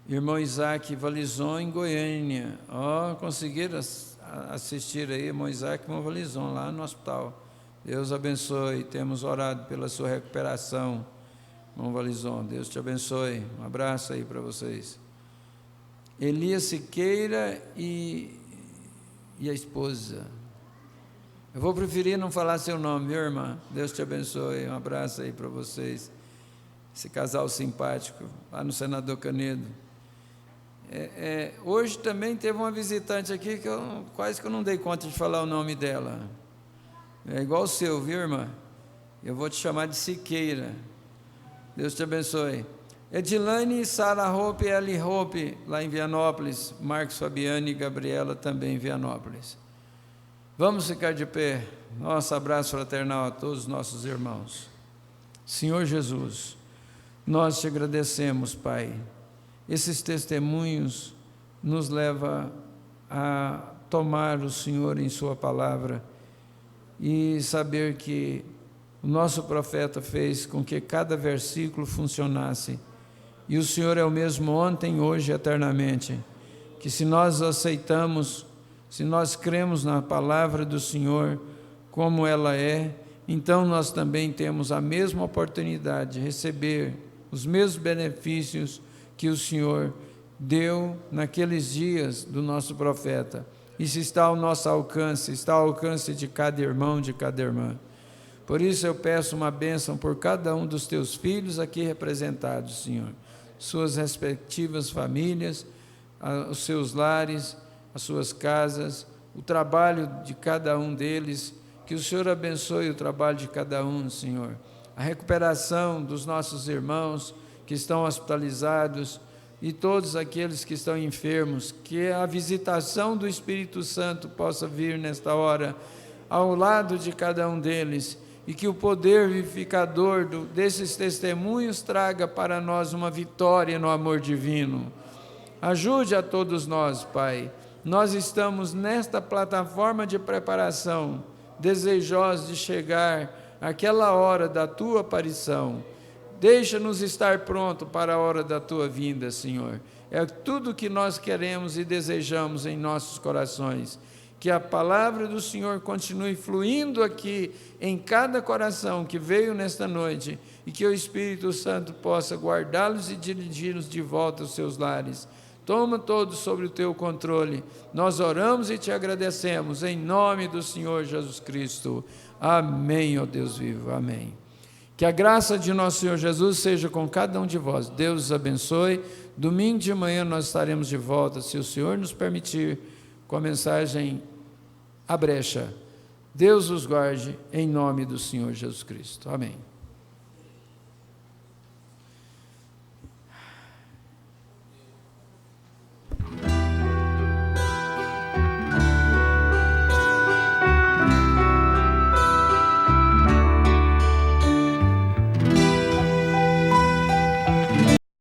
Irmão Isaac Valizon, em Goiânia. Conseguiram assistir aí, irmão Isaac e irmão Valizon, lá no hospital. Deus abençoe, temos orado pela sua recuperação, irmão Valizon. Deus te abençoe. Um abraço aí para vocês. Elias Siqueira e a esposa. Eu vou preferir não falar seu nome, viu, irmã? Deus te abençoe, um abraço aí para vocês. Esse casal simpático, lá no Senador Canedo. Hoje também teve uma visitante aqui que quase que eu não dei conta de falar o nome dela. É igual o seu, viu, irmã? Eu vou te chamar de Siqueira. Deus te abençoe. Edilane, Sara Hope e Eli Hope, lá em Vianópolis. Marcos Fabiane e Gabriela, também em Vianópolis. Vamos ficar de pé. Nosso abraço fraternal a todos os nossos irmãos. Senhor Jesus, nós te agradecemos, Pai. Esses testemunhos nos levam a tomar o Senhor em sua palavra e saber que o nosso profeta fez com que cada versículo funcionasse. E o Senhor é o mesmo ontem, hoje e eternamente. Que se nós aceitamos, se nós cremos na palavra do Senhor como ela é, então nós também temos a mesma oportunidade de receber os mesmos benefícios que o Senhor deu naqueles dias do nosso profeta. Isso está ao nosso alcance, está ao alcance de cada irmão, de cada irmã. Por isso eu peço uma bênção por cada um dos teus filhos aqui representados, Senhor. Suas respectivas famílias, os seus lares, as suas casas, o trabalho de cada um deles. Que o Senhor abençoe o trabalho de cada um, Senhor. A recuperação dos nossos irmãos que estão hospitalizados e todos aqueles que estão enfermos, que a visitação do Espírito Santo possa vir nesta hora ao lado de cada um deles e que o poder vivificador desses testemunhos traga para nós uma vitória no amor divino. Ajude a todos nós, Pai. Nós estamos nesta plataforma de preparação, desejosos de chegar àquela hora da Tua aparição. Deixa-nos estar pronto para a hora da Tua vinda, Senhor. É tudo que nós queremos e desejamos em nossos corações. Que a palavra do Senhor continue fluindo aqui em cada coração que veio nesta noite e que o Espírito Santo possa guardá-los e dirigi-los de volta aos seus lares. Toma todos sobre o teu controle. Nós oramos e te agradecemos em nome do Senhor Jesus Cristo. Amém, ó Deus vivo. Amém. Que a graça de nosso Senhor Jesus seja com cada um de vós. Deus os abençoe. Domingo de manhã nós estaremos de volta, se o Senhor nos permitir, com a mensagem A Brecha. Deus os guarde em nome do Senhor Jesus Cristo. Amém.